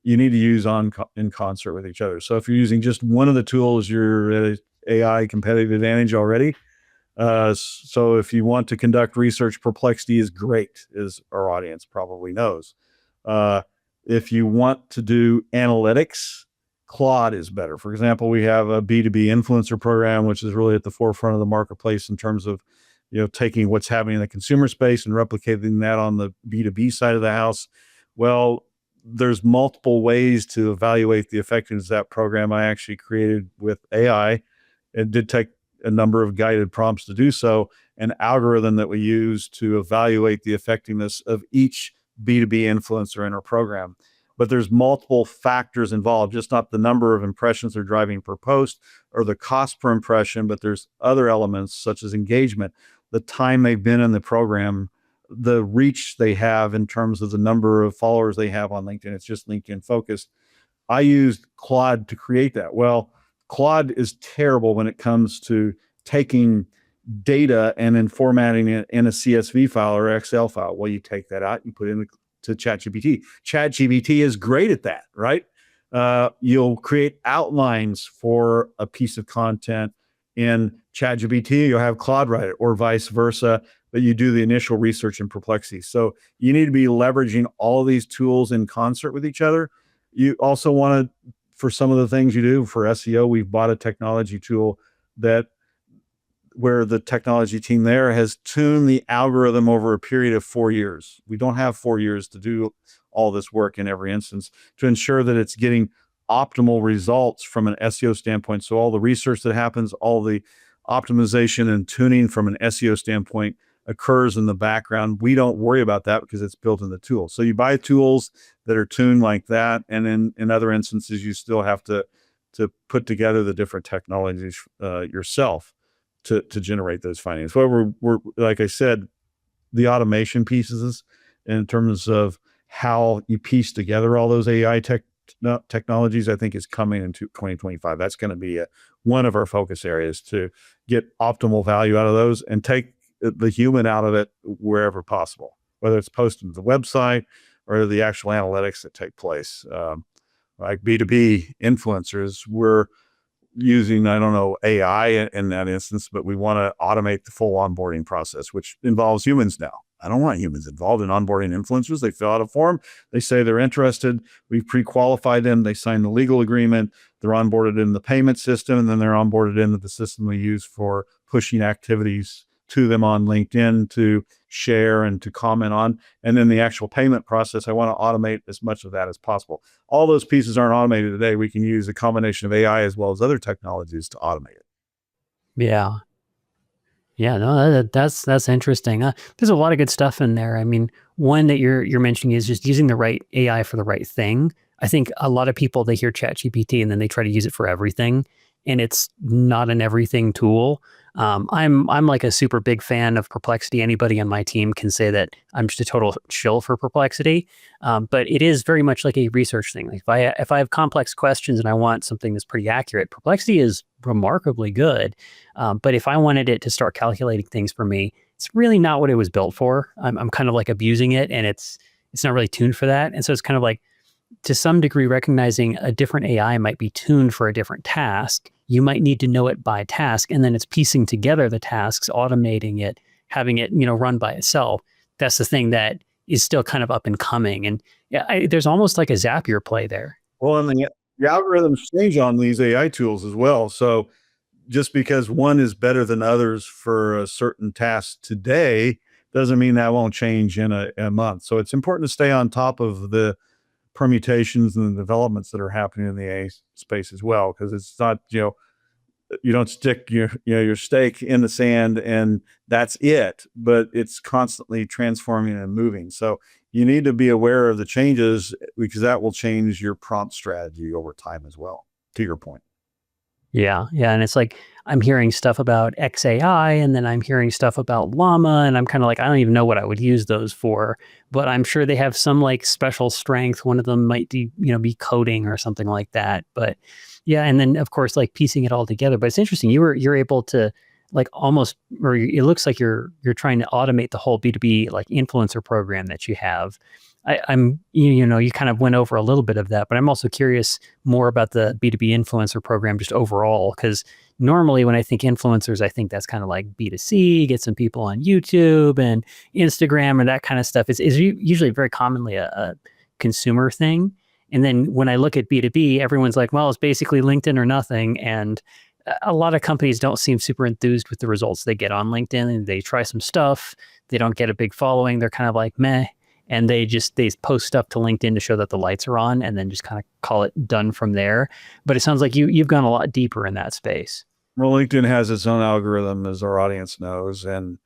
you need to use in concert with each other. So if you're using just one of the tools, you're at an AI competitive advantage already. So if you want to conduct research, Perplexity is great, as our audience probably knows. If you want to do analytics, Claude is better. For example, we have a B2B influencer program, which is really at the forefront of the marketplace in terms of, taking what's happening in the consumer space and replicating that on the B2B side of the house. Well, there's multiple ways to evaluate the effectiveness of that program I actually created with AI. It did take a number of guided prompts to do so, an algorithm that we use to evaluate the effectiveness of each B2B influencer in our program. But there's multiple factors involved, just not the number of impressions they're driving per post or the cost per impression, but there's other elements such as engagement, the time they've been in the program, the reach they have in terms of the number of followers they have on LinkedIn. It's just LinkedIn focused. I used Claude to create that. Well, Claude is terrible when it comes to taking data and then formatting it in a CSV file or Excel file. Well, you take that out, you put it into ChatGPT. ChatGPT is great at that, right? You'll create outlines for a piece of content in ChatGPT, you'll have Claude write it, or vice versa, but you do the initial research in Perplexity. So you need to be leveraging all of these tools in concert with each other. You also want to, for some of the things you do for SEO, we've bought a technology tool where the technology team there has tuned the algorithm over a period of 4 years. We don't have 4 years to do all this work in every instance to ensure that it's getting optimal results from an SEO standpoint. So all the research that happens, all the optimization and tuning from an SEO standpoint occurs in the background. We don't worry about that because it's built in the tool. So you buy tools that are tuned like that. And then in other instances, you still have to put together the different technologies yourself to generate those findings. However, we're like I said, the automation pieces in terms of how you piece together all those AI technologies, I think is coming into 2025. That's going to be one of our focus areas to get optimal value out of those and take the human out of it wherever possible, whether it's posted to the website or the actual analytics that take place. Like B2B influencers, using, I don't know, AI in that instance, but we want to automate the full onboarding process, which involves humans now. I don't want humans involved in onboarding influencers. They fill out a form. They say they're interested. We've pre-qualified them. They sign the legal agreement. They're onboarded in the payment system, and then they're onboarded into the system we use for pushing activities to them on LinkedIn to share and to comment on. And then the actual payment process, I want to automate as much of that as possible. All those pieces aren't automated today. We can use a combination of AI as well as other technologies to automate it. Yeah. Yeah, no, that's interesting. There's a lot of good stuff in there. I mean, one that you're mentioning is just using the right AI for the right thing. I think a lot of people, they hear ChatGPT and then they try to use it for everything, and it's not an everything tool. I'm like a super big fan of Perplexity. Anybody on my team can say that I'm just a total shill for Perplexity, but it is very much like a research thing. Like if I have complex questions and I want something that's pretty accurate, Perplexity is remarkably good. But if I wanted it to start calculating things for me, it's really not what it was built for. I'm kind of like abusing it, and it's not really tuned for that. And so it's kind of like, to some degree, recognizing a different AI might be tuned for a different task. You might need to know it by task, and then it's piecing together the tasks, automating it, having it, run by itself. That's the thing that is still kind of up and coming. And yeah, there's almost like a Zapier play there. Well, and the algorithms change on these AI tools as well. So just because one is better than others for a certain task today doesn't mean that won't change in a month. So it's important to stay on top of the permutations and the developments that are happening in the AI space as well, because it's not, you don't stick your stake in the sand and that's it, but it's constantly transforming and moving. So you need to be aware of the changes, because that will change your prompt strategy over time as well, to your point. Yeah, yeah, and it's like I'm hearing stuff about XAI, and then I'm hearing stuff about Llama, and I'm kind of like, I don't even know what I would use those for, but I'm sure they have some like special strength. One of them might be coding or something like that. But yeah, and then of course like piecing it all together. But it's interesting, you're able to like almost, or it looks like you're trying to automate the whole B2B like influencer program that you have. I'm you kind of went over a little bit of that, but I'm also curious more about the B2B influencer program just overall, because normally when I think influencers, I think that's kind of like B2C, get some people on YouTube and Instagram and that kind of stuff. Is usually very commonly a consumer thing. And then when I look at B2B, everyone's like, well, it's basically LinkedIn or nothing. And a lot of companies don't seem super enthused with the results they get on LinkedIn, and they try some stuff. They don't get a big following. They're kind of like, meh. And they post stuff to LinkedIn to show that the lights are on, and then just kind of call it done from there. But it sounds like you've gone a lot deeper in that space. Well, LinkedIn has its own algorithm, as our audience knows, and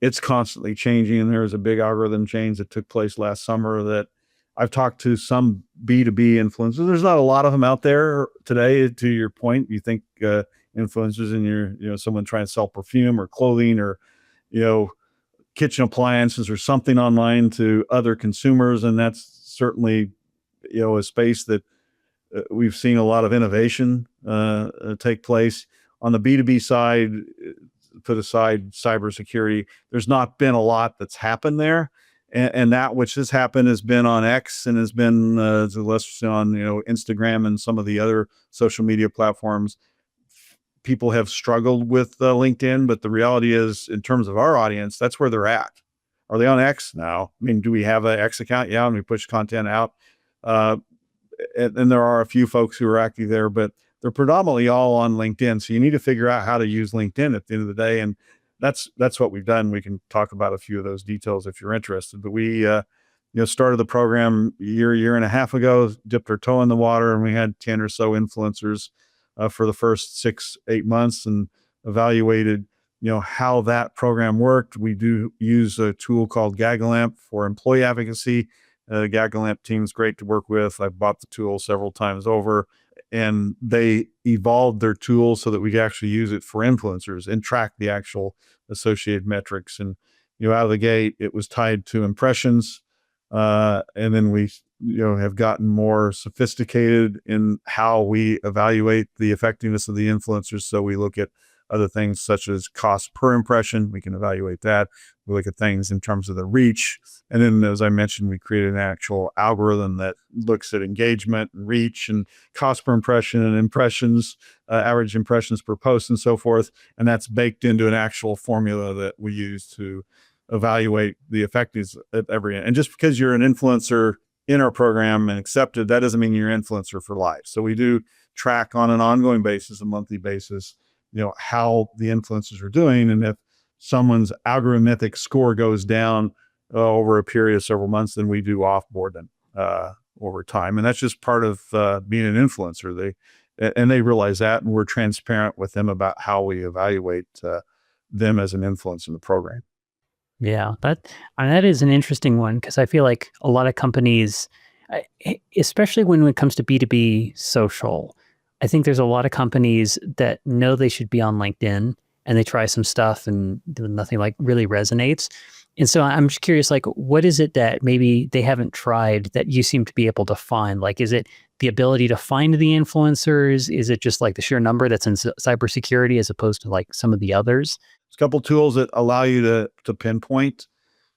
it's constantly changing. And there was a big algorithm change that took place last summer that I've talked to some B2B influencers. There's not a lot of them out there today. To your point, you think influencers in someone trying to sell perfume or clothing or, you know, kitchen appliances or something online to other consumers. And that's certainly, a space that we've seen a lot of innovation take place. On the B2B side, put aside cybersecurity, there's not been a lot that's happened there. And that which has happened has been on X and has been less on Instagram and some of the other social media platforms. People have struggled with LinkedIn, but the reality is, in terms of our audience, that's where they're at. Are they on X now? I mean, do we have an X account? Yeah, and we push content out. And there are a few folks who are active there, but they're predominantly all on LinkedIn. So you need to figure out how to use LinkedIn at the end of the day. And that's what we've done. We can talk about a few of those details if you're interested. But we, started the program a year and a half ago, dipped our toe in the water, and we had 10 or so influencers for the first 6-8 months, and evaluated, how that program worked. We do use a tool called GaggaLamp for employee advocacy. GaggaLamp team is great to work with. I've bought the tool several times over, and they evolved their tool so that we could actually use it for influencers and track the actual associated metrics. And, out of the gate, it was tied to impressions. And then we, have gotten more sophisticated in how we evaluate the effectiveness of the influencers. So we look at other things such as cost per impression. We can evaluate that. We look at things in terms of the reach. And then, as I mentioned, we created an actual algorithm that looks at engagement and reach and cost per impression and impressions, average impressions per post and so forth. And that's baked into an actual formula that we use to evaluate the effectiveness of every. And just because you're an influencer in our program and accepted, that doesn't mean you're an influencer for life. So we do track on an ongoing basis, a monthly basis, how the influencers are doing. And if someone's algorithmic score goes down over a period of several months, then we do offboard them over time. And that's just part of being an influencer. They realize that, and we're transparent with them about how we evaluate them as an influence in the program. Yeah, that is an interesting one because I feel like a lot of companies, especially when it comes to B2B social, I think there's a lot of companies that know they should be on LinkedIn and they try some stuff and nothing like really resonates. And so I'm just curious, like, what is it that maybe they haven't tried that you seem to be able to find? Like, is it the ability to find the influencers? Is it just like the sheer number that's in cybersecurity as opposed to like some of the others? There's a couple tools that allow you to pinpoint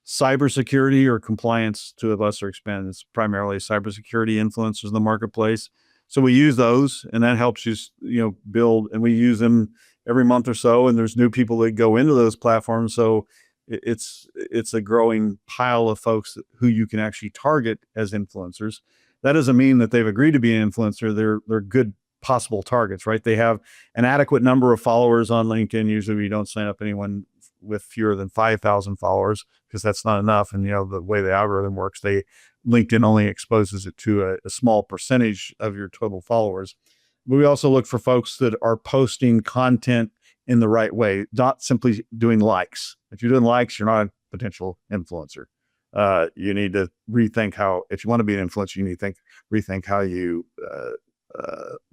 cybersecurity or compliance. Two of us are expanding. It's primarily cybersecurity influencers in the marketplace. So we use those, and that helps you, build. And we use them every month or so. And there's new people that go into those platforms. So it's a growing pile of folks who you can actually target as influencers. That doesn't mean that they've agreed to be an influencer. They're good possible targets, right? They have an adequate number of followers on LinkedIn. Usually we don't sign up anyone with fewer than 5,000 followers because that's not enough. And the way the algorithm works, LinkedIn only exposes it to a small percentage of your total followers. But we also look for folks that are posting content in the right way, not simply doing likes. If you're doing likes, you're not a potential influencer. You need to rethink if you want to be an influencer, you need to rethink how you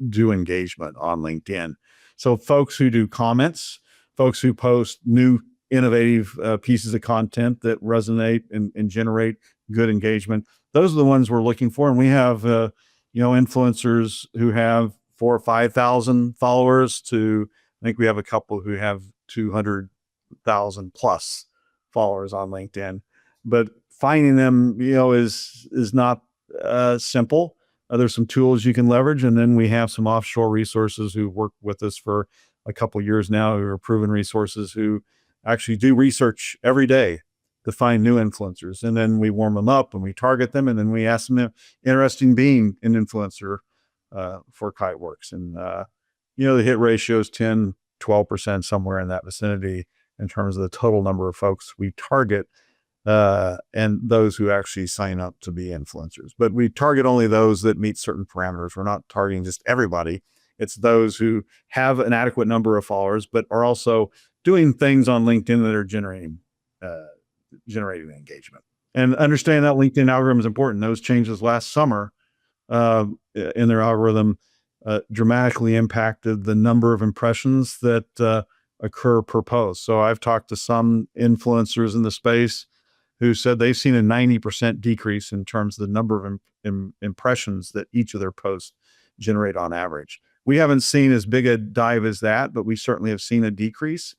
do engagement on LinkedIn. So folks who do comments, folks who post new innovative pieces of content that resonate and generate good engagement, those are the ones we're looking for. And we have, influencers who have 4,000 or 5,000 followers I think we have a couple who have 200,000 plus followers on LinkedIn, but finding them, is not simple. There's some tools you can leverage. And then we have some offshore resources who work with us for a couple of years now, who are proven resources who actually do research every day to find new influencers. And then we warm them up and we target them. And then we ask them if interested in being an influencer for Kiteworks. And, the hit ratio is 10, 12%, somewhere in that vicinity in terms of the total number of folks we target and those who actually sign up to be influencers. But we target only those that meet certain parameters. We're not targeting just everybody. It's those who have an adequate number of followers, but are also doing things on LinkedIn that are generating engagement. And understanding that LinkedIn algorithm is important. Those changes last summer in their algorithm dramatically impacted the number of impressions that occur per post. So I've talked to some influencers in the space who said they've seen a 90% decrease in terms of the number of impressions that each of their posts generate on average. We haven't seen as big a dive as that, but we certainly have seen a decrease.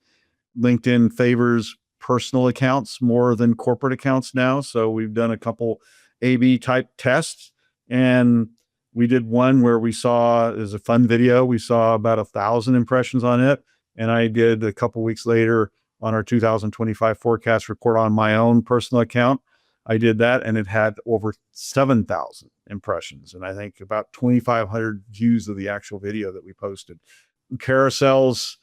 LinkedIn favors personal accounts more than corporate accounts now. So we've done a couple A/B type tests, and we did one where we saw, as a fun video, we saw about 1,000 impressions on it. And I did a couple weeks later on our 2025 forecast report on my own personal account. I did that, and it had over 7,000 impressions, and I think about 2,500 views of the actual video that we posted. Carousels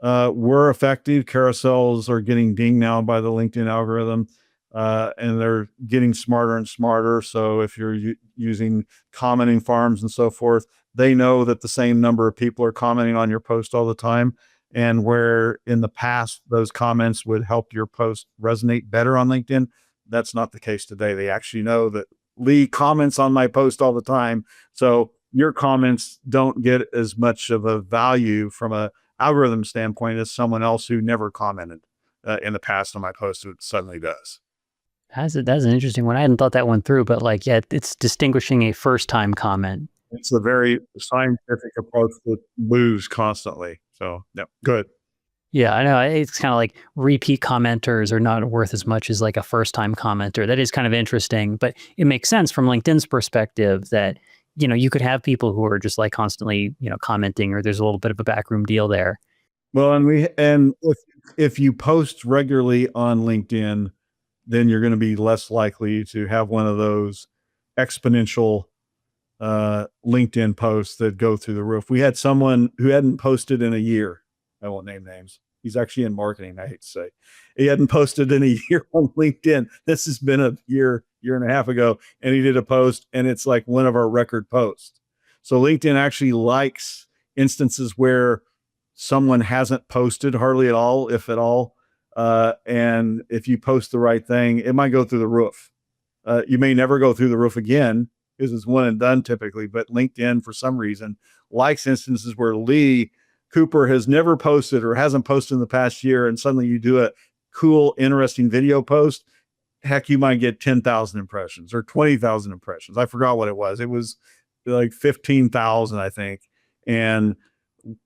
were effective. Carousels are getting dinged now by the LinkedIn algorithm, and they're getting smarter and smarter. So if you're using commenting farms and so forth, they know that the same number of people are commenting on your post all the time. And where in the past those comments would help your post resonate better on LinkedIn, that's not the case today. They actually know that Lee comments on my post all the time. So your comments don't get as much of a value from a algorithm standpoint as someone else who never commented in the past on my post who suddenly does. That's an interesting one. I hadn't thought that one through, but like, yeah, it's distinguishing a first-time comment. It's a very scientific approach that moves constantly. So, yeah, good. Yeah, I know. It's kind of like repeat commenters are not worth as much as like a first time commenter. That is kind of interesting, but it makes sense from LinkedIn's perspective that, you could have people who are just like constantly, commenting, or there's a little bit of a backroom deal there. Well, and if you post regularly on LinkedIn, then you're going to be less likely to have one of those exponential LinkedIn posts that go through the roof. We had someone who hadn't posted in a year. I won't name names. He's actually in marketing, I hate to say. He hadn't posted in a year on LinkedIn. This has been a year and a half ago, and he did a post, and it's like one of our record posts. So LinkedIn actually likes instances where someone hasn't posted hardly at all, if at all. And if you post the right thing, it might go through the roof. You may never go through the roof again because it's one and done typically, but LinkedIn, for some reason, likes instances where Lee Cooper has never posted or hasn't posted in the past year, and suddenly you do a cool, interesting video post. Heck, you might get 10,000 impressions or 20,000 impressions. I forgot what it was. It was like 15,000, I think. And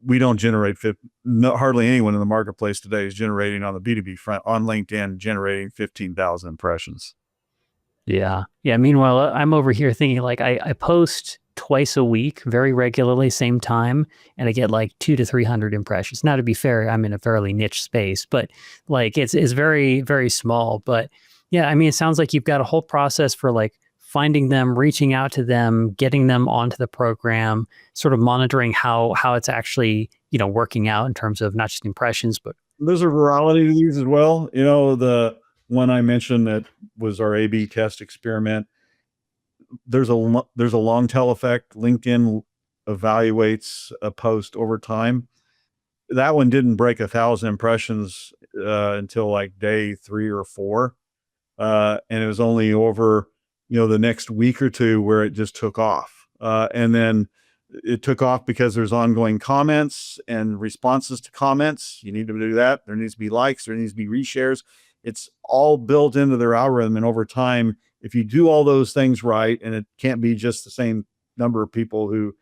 we don't generate hardly anyone in the marketplace today is generating on the B2B front on LinkedIn, generating 15,000 impressions. Yeah. Yeah. Meanwhile, I'm over here thinking like I post twice a week, very regularly, same time, and I get like 200 to 300 impressions. Now, to be fair, I'm in a fairly niche space, but like it's very, very small. But yeah, I mean, it sounds like you've got a whole process for like finding them, reaching out to them, getting them onto the program, sort of monitoring how it's actually, working out in terms of not just impressions, but There's a virality to these as well. The one I mentioned that was our A/B test experiment. There's a long tail effect. LinkedIn evaluates a post over time. That one didn't break 1,000 impressions until like day 3 or 4, and it was only over the next week or two where it just took off. And then it took off because there's ongoing comments and responses to comments. You need to do that. There needs to be likes. There needs to be reshares. It's all built into their algorithm. And over time, if you do all those things right, and it can't be just the same number of people who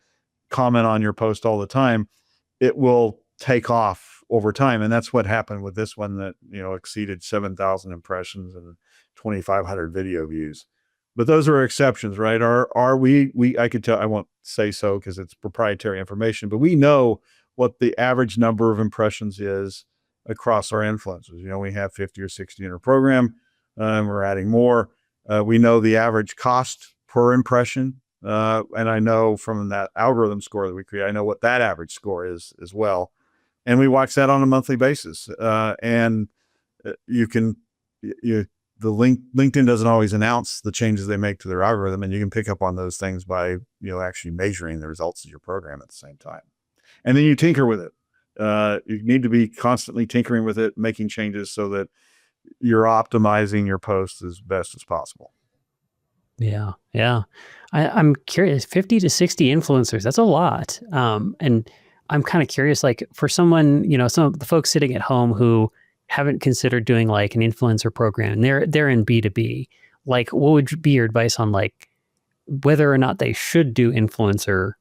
comment on your post all the time, it will take off over time. And that's what happened with this one that, exceeded 7,000 impressions and 2,500 video views. But those are exceptions, right? Are we I could tell, I won't say so because it's proprietary information, but we know what the average number of impressions is across our influencers. We have 50 or 60 in our program, and we're adding more. We know the average cost per impression. And I know from that algorithm score that we create, I know what that average score is as well. And we watch that on a monthly basis. And LinkedIn doesn't always announce the changes they make to their algorithm, and you can pick up on those things by, actually measuring the results of your program at the same time. And then you tinker with it. You need to be constantly tinkering with it, making changes so that you're optimizing your posts as best as possible. Yeah. Yeah. I'm curious, 50 to 60 influencers, that's a lot. And I'm kind of curious, like for someone, some of the folks sitting at home who haven't considered doing like an influencer program, and they're in B2B, like what would be your advice on like whether or not they should do an influencer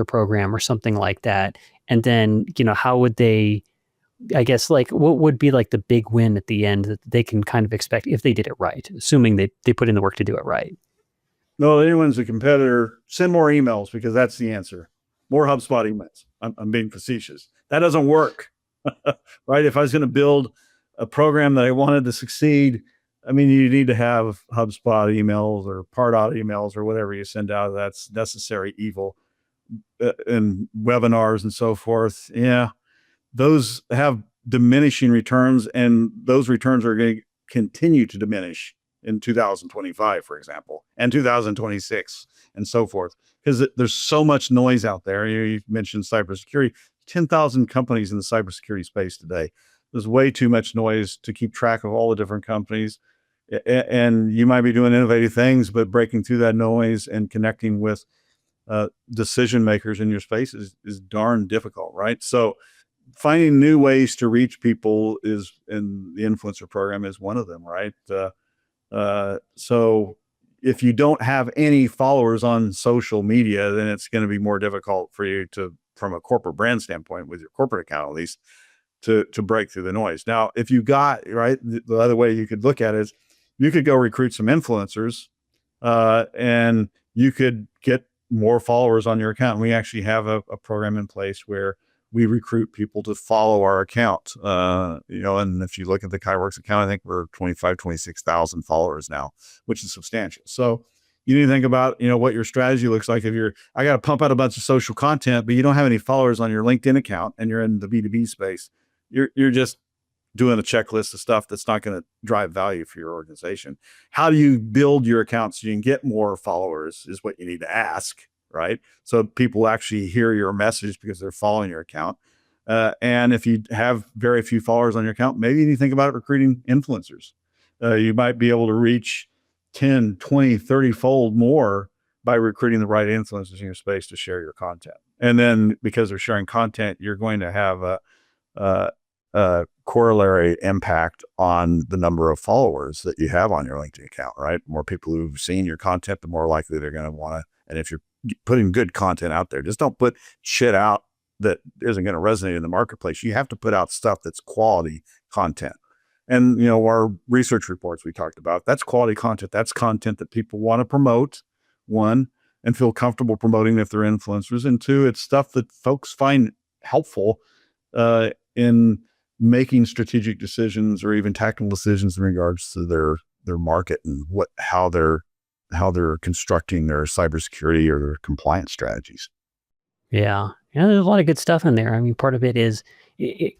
program or something like that? And then, how would they, I guess, like what would be like the big win at the end that they can kind of expect if they did it right, assuming they put in the work to do it right? No, anyone's a competitor, send more emails because that's the answer. More HubSpot emails. I'm being facetious. That doesn't work, right? If I was going to build a program that I wanted to succeed, I mean, you need to have HubSpot emails or Pardot emails or whatever you send out. That's necessary evil, and webinars and so forth. Yeah, those have diminishing returns, and those returns are going to continue to diminish in 2025, for example, and 2026 and so forth, because there's so much noise out there. You mentioned cybersecurity, 10,000 companies in the cybersecurity space today. There's way too much noise to keep track of all the different companies. And you might be doing innovative things, but breaking through that noise and connecting with decision makers in your space is darn difficult, right? So finding new ways to reach people is, in the influencer program, is one of them, right? So if you don't have any followers on social media, then it's going to be more difficult for you to, from a corporate brand standpoint, with your corporate account at least, to break through the noise. Now, if you got right, the other way you could look at it is you could go recruit some influencers, and you could get more followers on your account. And we actually have a program in place where we recruit people to follow our account. And if you look at the Kiteworks account, I think we're 26,000 followers now, which is substantial. So you need to think about, what your strategy looks like. If I got to pump out a bunch of social content, but you don't have any followers on your LinkedIn account and you're in the B2B space, you're just doing a checklist of stuff that's not going to drive value for your organization. How do you build your account so you can get more followers is what you need to ask, right? So people actually hear your message because they're following your account. And if you have very few followers on your account, maybe you need to think about recruiting influencers. You might be able to reach 10, 20, 30 fold more by recruiting the right influencers in your space to share your content. And then because they're sharing content, you're going to have a corollary impact on the number of followers that you have on your LinkedIn account, right? More people who've seen your content, the more likely they're going to want to. And if you're putting good content out there, just don't put shit out that isn't going to resonate in the marketplace. You have to put out stuff that's quality content. And, our research reports we talked about, that's quality content. That's content that people want to promote, one, and feel comfortable promoting if they're influencers. And two, it's stuff that folks find helpful in making strategic decisions or even tactical decisions in regards to their market and how they're constructing their cybersecurity or their compliance strategies. Yeah. There's a lot of good stuff in there. I mean, part of it is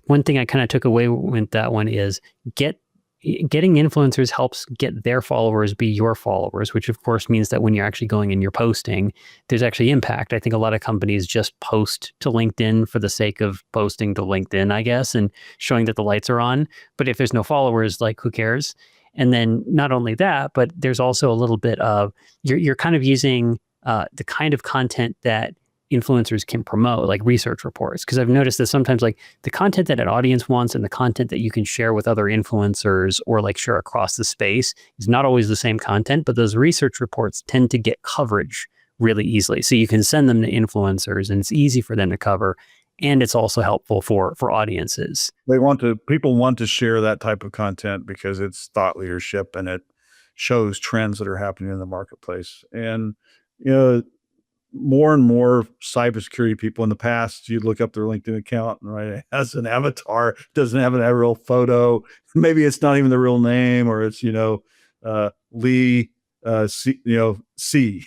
one thing I kind of took away with that one is getting influencers helps get their followers be your followers, which of course means that when you're actually going and you're posting, there's actually impact. I think a lot of companies just post to LinkedIn for the sake of posting to LinkedIn, I guess, and showing that the lights are on. But if there's no followers, like, who cares? And then not only that, but there's also a little bit of you're kind of using the kind of content that influencers can promote, like research reports. Because I've noticed that sometimes, like, the content that an audience wants and the content that you can share with other influencers or like share across the space is not always the same content, but those research reports tend to get coverage really easily. So you can send them to influencers and it's easy for them to cover. And it's also helpful for audiences. People want to share that type of content because it's thought leadership and it shows trends that are happening in the marketplace. And, more and more cybersecurity people in the past, you'd look up their LinkedIn account, right? It has an avatar, doesn't have a real photo. Maybe it's not even the real name, or it's, Lee, C,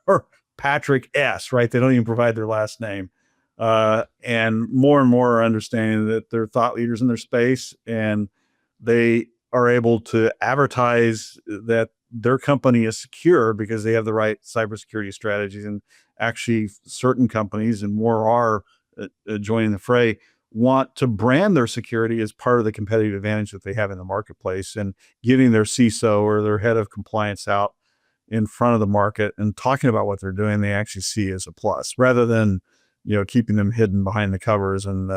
or Patrick S, right? They don't even provide their last name. And more are understanding that they're thought leaders in their space and they are able to advertise that their company is secure because they have the right cybersecurity strategies. And actually certain companies, and more are joining the fray, want to brand their security as part of the competitive advantage that they have in the marketplace, and getting their CISO or their head of compliance out in front of the market and talking about what they're doing, they actually see as a plus, rather than, keeping them hidden behind the covers and,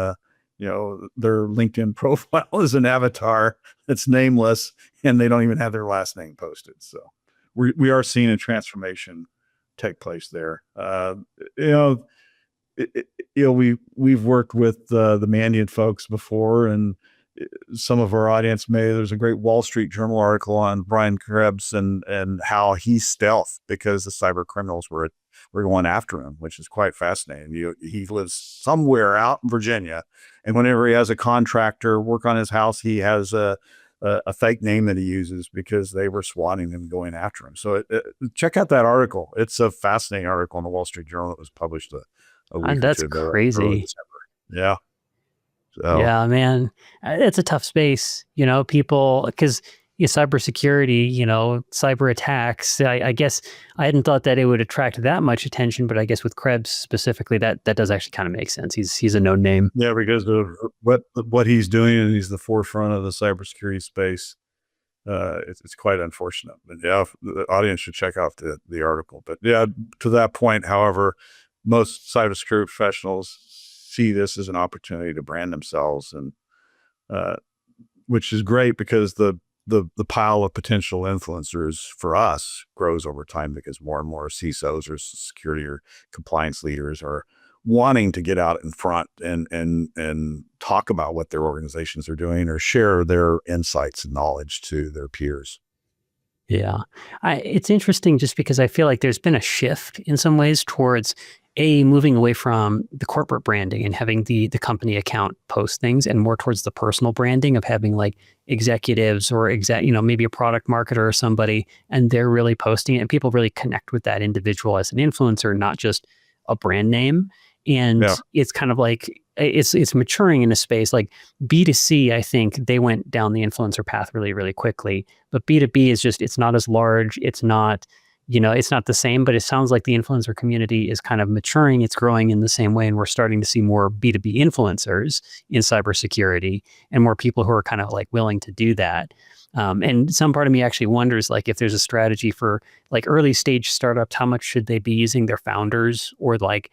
their LinkedIn profile is an avatar that's nameless and they don't even have their last name posted. So we are seeing a transformation take place there. We've worked with the Mandiant folks before, and some of our audience there's a great Wall Street Journal article on Brian Krebs and how he stealthed because the cyber criminals were going after him, which is quite fascinating. He lives somewhere out in Virginia, and whenever he has a contractor work on his house, he has a fake name that he uses because they were swatting him, going after him. So check out that article. It's a fascinating article in the Wall Street Journal that was published a week or That's two ago, crazy. early December. Yeah. So. Yeah, man, it's a tough space, people, because cybersecurity, cyber attacks. I guess I hadn't thought that it would attract that much attention, but I guess with Krebs specifically, that does actually kind of make sense. He's a known name. Yeah, because of what he's doing, and he's the forefront of the cybersecurity space. It's quite unfortunate. But yeah, the audience should check out the article. But yeah, to that point, however, most cybersecurity professionals see this as an opportunity to brand themselves, and which is great because the pile of potential influencers for us grows over time, because more and more CISOs or security or compliance leaders are wanting to get out in front and talk about what their organizations are doing or share their insights and knowledge to their peers. Yeah. It's interesting just because I feel like there's been a shift in some ways towards moving away from the corporate branding and having the company account post things and more towards the personal branding of having like executives or maybe a product marketer or somebody, and they're really posting it and people really connect with that individual as an influencer, not just a brand name. And Yeah. it's kind of like it's maturing in a space like B2C. I think they went down the influencer path really, really quickly. But B2B is just, it's not as large. It's not, it's not the same, but it sounds like the influencer community is kind of maturing. It's growing in the same way. And we're starting to see more B2B influencers in cybersecurity and more people who are kind of like willing to do that. And some part of me actually wonders like if there's a strategy for like early stage startups, how much should they be using their founders or like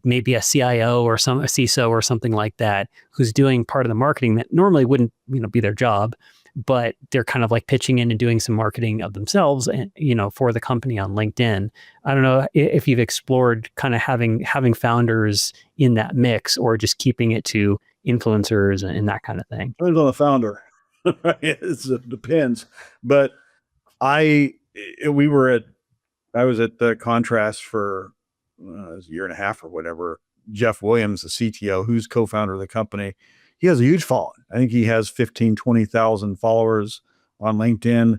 maybe a CIO or a CISO or something like that, who's doing part of the marketing that normally wouldn't, be their job, but they're kind of like pitching in and doing some marketing of themselves and, for the company on LinkedIn. I don't know if you've explored kind of having founders in that mix or just keeping it to influencers and that kind of thing. Depends on the founder. Right? It depends. But I was at the Contrast for it was a year and a half or whatever. Jeff Williams, the CTO, who's co-founder of the company, he has a huge following. I think he has 15, 20,000 followers on LinkedIn.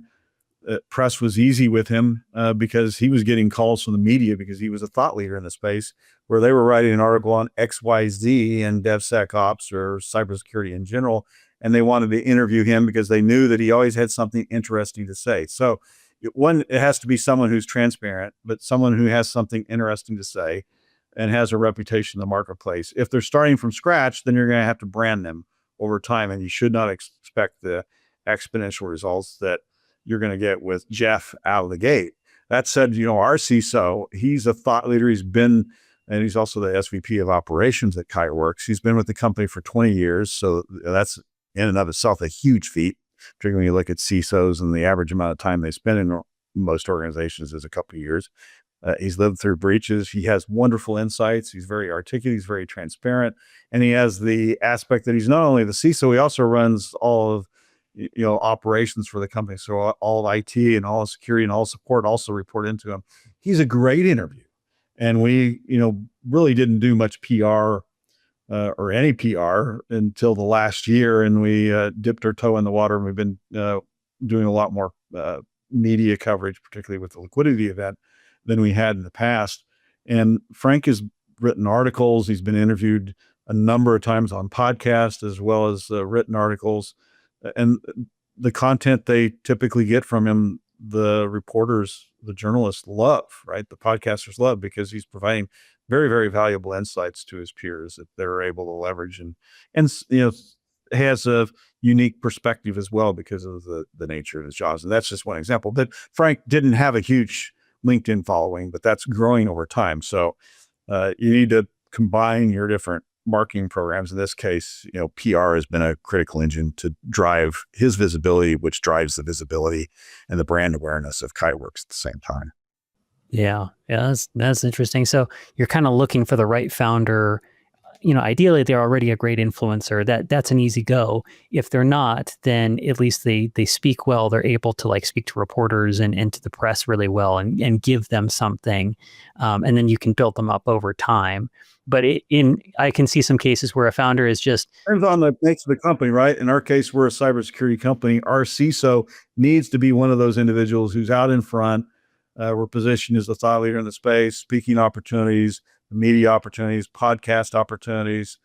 Press was easy with him because he was getting calls from the media because he was a thought leader in the space where they were writing an article on XYZ and DevSecOps or cybersecurity in general. And they wanted to interview him because they knew that he always had something interesting to say. So it has to be someone who's transparent, but someone who has something interesting to say and has a reputation in the marketplace. If they're starting from scratch, then you're going to have to brand them over time. And you should not expect the exponential results that you're going to get with Jeff out of the gate. That said, our CISO, he's a thought leader. And he's also the SVP of operations at Kiteworks. He's been with the company for 20 years. So that's in and of itself a huge feat, particularly when you look at CISOs and the average amount of time they spend in most organizations is a couple of years. He's lived through breaches. He has wonderful insights. He's very articulate. He's very transparent. And he has the aspect that he's not only the CISO, he also runs all of operations for the company. So all IT and all security and all support also report into him. He's a great interview. And we, really didn't do much PR or any PR until the last year. And we dipped our toe in the water, and we've been doing a lot more media coverage, particularly with the liquidity event, than we had in the past. And Frank has written articles. He's been interviewed a number of times on podcasts as well as written articles. And the content they typically get from him, the reporters, the journalists love, right? The podcasters love, because he's providing very, very valuable insights to his peers that they're able to leverage and has a unique perspective as well because of the nature of his jobs. And that's just one example. But Frank didn't have a huge LinkedIn following, but that's growing over time. So you need to combine your different marketing programs. In this case, PR has been a critical engine to drive his visibility, which drives the visibility and the brand awareness of Kiteworks at the same time. Yeah, that's interesting. So you're kind of looking for the right founder. Ideally they're already a great influencer. That's an easy go. If they're not, then at least they speak well. They're able to like speak to reporters and to the press really well and give them something. And then you can build them up over time. But I can see some cases where a founder is just Depends on the nature of the company, right? In our case, we're a cybersecurity company. Our CISO needs to be one of those individuals who's out in front. We're positioned as a thought leader in the space, speaking opportunities, media opportunities, podcast opportunities,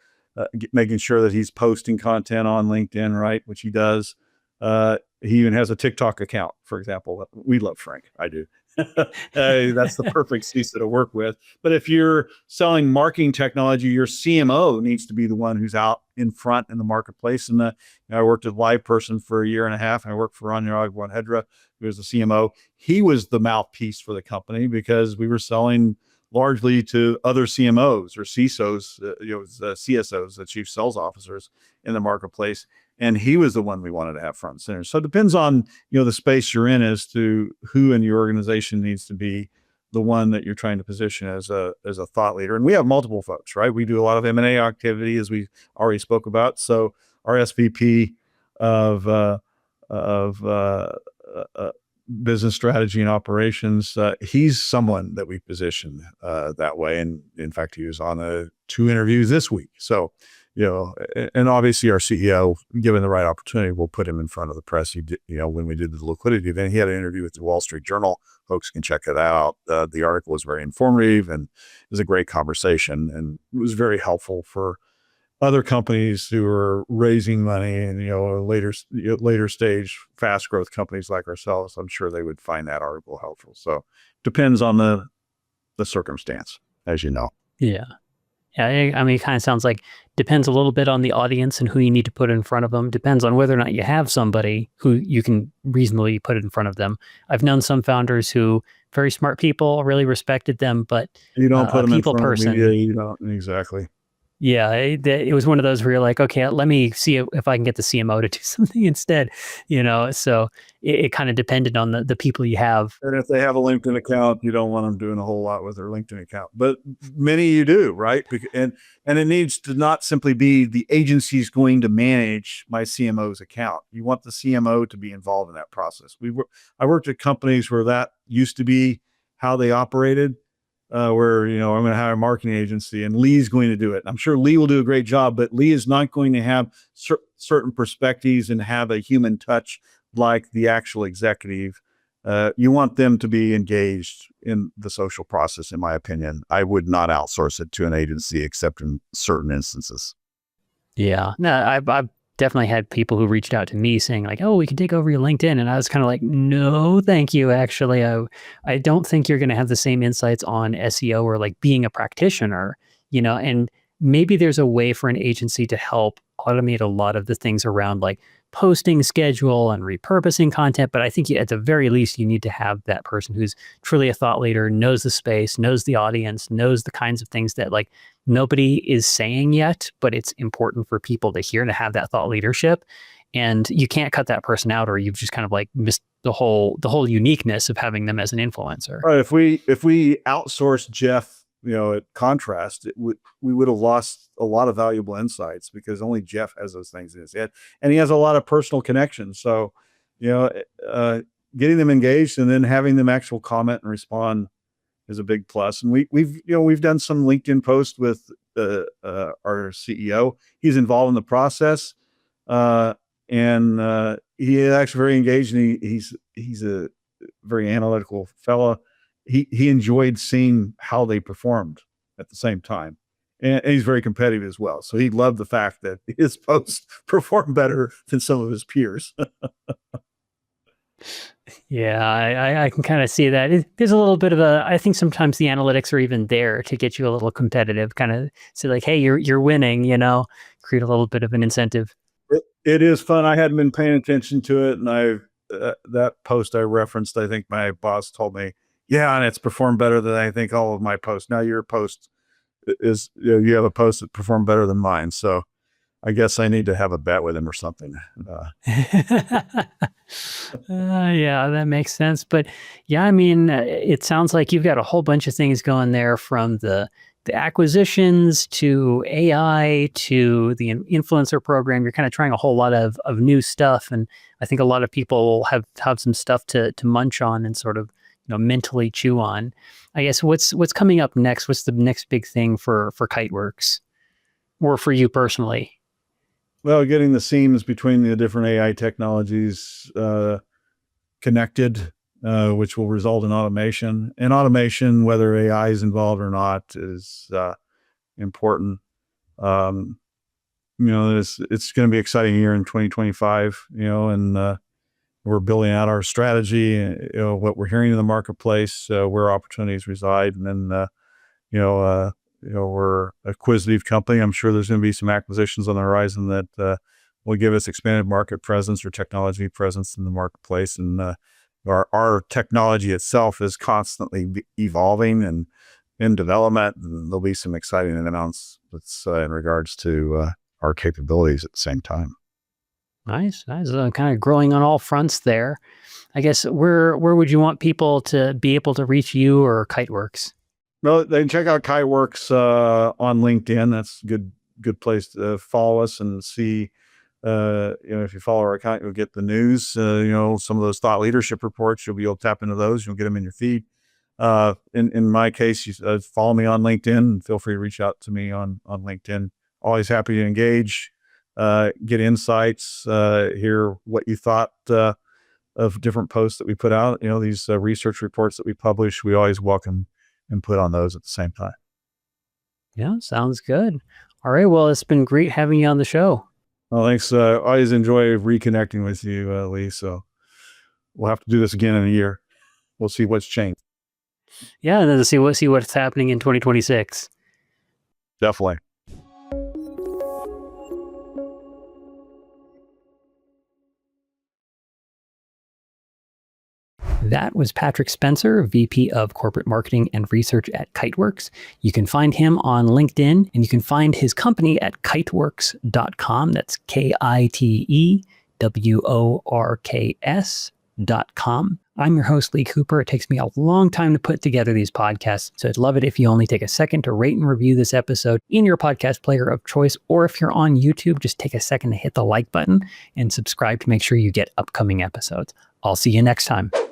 making sure that he's posting content on LinkedIn, right? Which he does. He even has a TikTok account, for example. We love Frank. I do. That's the perfect CISO to work with. But if you're selling marketing technology, your CMO needs to be the one who's out in front in the marketplace. And I worked at LivePerson for a year and a half, and I worked for Anurag Wanhedra, who was the CMO. He was the mouthpiece for the company because we were selling largely to other CMOs or CISOs, CSOs, the chief sales officers in the marketplace. And he was the one we wanted to have front and center. So it depends on, the space you're in as to who in your organization needs to be the one that you're trying to position as a thought leader. And we have multiple folks, right? We do a lot of M&A activity, as we already spoke about. So our SVP of of uh, business strategy and operations, he's someone that we position that way. And in fact, he was on 2 interviews this week. So, and obviously our CEO, given the right opportunity, will put him in front of the press. He did, when we did the liquidity event, he had an interview with the Wall Street Journal. Folks can check it out. The article was very informative, and it was a great conversation, and it was very helpful for other companies who are raising money and, later stage, fast growth companies like ourselves. I'm sure they would find that article helpful. So depends on the circumstance, as you know. Yeah. Yeah, I mean, it kind of sounds like depends a little bit on the audience and who you need to put in front of them. Depends on whether or not you have somebody who you can reasonably put in front of them. I've known some founders who, very smart people, really respected them, but You don't put a them in people front of the person. media. You don't. Exactly. Yeah, it was one of those where you're like, okay, let me see if I can get the CMO to do something instead, So it kind of depended on the people you have. And if they have a LinkedIn account, you don't want them doing a whole lot with their LinkedIn account. But many you do, right? And it needs to not simply be the agency's going to manage my CMO's account. You want the CMO to be involved in that process. I worked at companies where that used to be how they operated. Where, I'm going to hire a marketing agency and Lee's going to do it. I'm sure Lee will do a great job, but Lee is not going to have certain perspectives and have a human touch like the actual executive. You want them to be engaged in the social process, in my opinion. I would not outsource it to an agency except in certain instances. Yeah, no, I've definitely had people who reached out to me saying like, "Oh, we can take over your LinkedIn," and I was kind of like, "No, thank you. Actually, I don't think you're going to have the same insights on SEO or like being a practitioner, And maybe there's a way for an agency to help automate a lot of the things around like posting schedule and repurposing content. But I think at the very least, you need to have that person who's truly a thought leader, knows the space, knows the audience, knows the kinds of things that like nobody is saying yet, but it's important for people to hear, to have that thought leadership. And you can't cut that person out, or you've just kind of like missed the whole uniqueness of having them as an influencer. Right. If we outsourced Jeff, at Contrast, we would have lost a lot of valuable insights because only Jeff has those things in his head, and he has a lot of personal connections. So, getting them engaged and then having them actual comment and respond is a big plus. And we've done some LinkedIn posts with our CEO. He's involved in the process, and he is actually very engaged. And he's a very analytical fella. He enjoyed seeing how they performed at the same time, and he's very competitive as well. So he loved the fact that his posts performed better than some of his peers. Yeah, I can kind of see that. There's a little bit of I think sometimes the analytics are even there to get you a little competitive, kind of say like, hey, you're winning, create a little bit of an incentive. It is fun. I hadn't been paying attention to it, and that post I referenced, I think my boss told me, yeah, and it's performed better than I think all of my posts. Now your post is, you have a post that performed better than mine. So I guess I need to have a bet with him or something. Yeah, that makes sense. But yeah, I mean, it sounds like you've got a whole bunch of things going there, from the acquisitions to AI to the influencer program. You're kind of trying a whole lot of new stuff. And I think a lot of people have some stuff to munch on and sort of, mentally chew on. I guess what's coming up next? What's the next big thing for Kiteworks, or for you personally? Well, getting the seams between the different AI technologies connected, which will result in automation. And automation, whether AI is involved or not, is important. It's going to be an exciting year in 2025, and we're building out our strategy, what we're hearing in the marketplace, where opportunities reside. And then, we're an acquisitive company. I'm sure there's going to be some acquisitions on the horizon that will give us expanded market presence or technology presence in the marketplace. And our technology itself is constantly evolving and in development, and there'll be some exciting announcements in regards to our capabilities at the same time. Nice. Kind of growing on all fronts there. I guess where would you want people to be able to reach you or Kiteworks? Well, they can check out Kiteworks on LinkedIn. That's a good place to follow us and see. If you follow our account, you'll get the news. Some of those thought leadership reports, you'll be able to tap into those. You'll get them in your feed. In my case, you follow me on LinkedIn and feel free to reach out to me on LinkedIn. Always happy to engage, get insights, hear what you thought of different posts that we put out. These research reports that we publish, we always welcome input on those at the same time. Yeah, sounds good. All right. Well, it's been great having you on the show. Well, thanks. I always enjoy reconnecting with you, Lee. So we'll have to do this again in a year. We'll see what's changed. Yeah, and then see what's happening in 2026. Definitely. That was Patrick Spencer, VP of Corporate Marketing and Research at Kiteworks. You can find him on LinkedIn, and you can find his company at kiteworks.com. That's KITEWORKS.com. I'm your host, Lee Cooper. It takes me a long time to put together these podcasts, so I'd love it if you only take a second to rate and review this episode in your podcast player of choice, or if you're on YouTube, just take a second to hit the like button and subscribe to make sure you get upcoming episodes. I'll see you next time.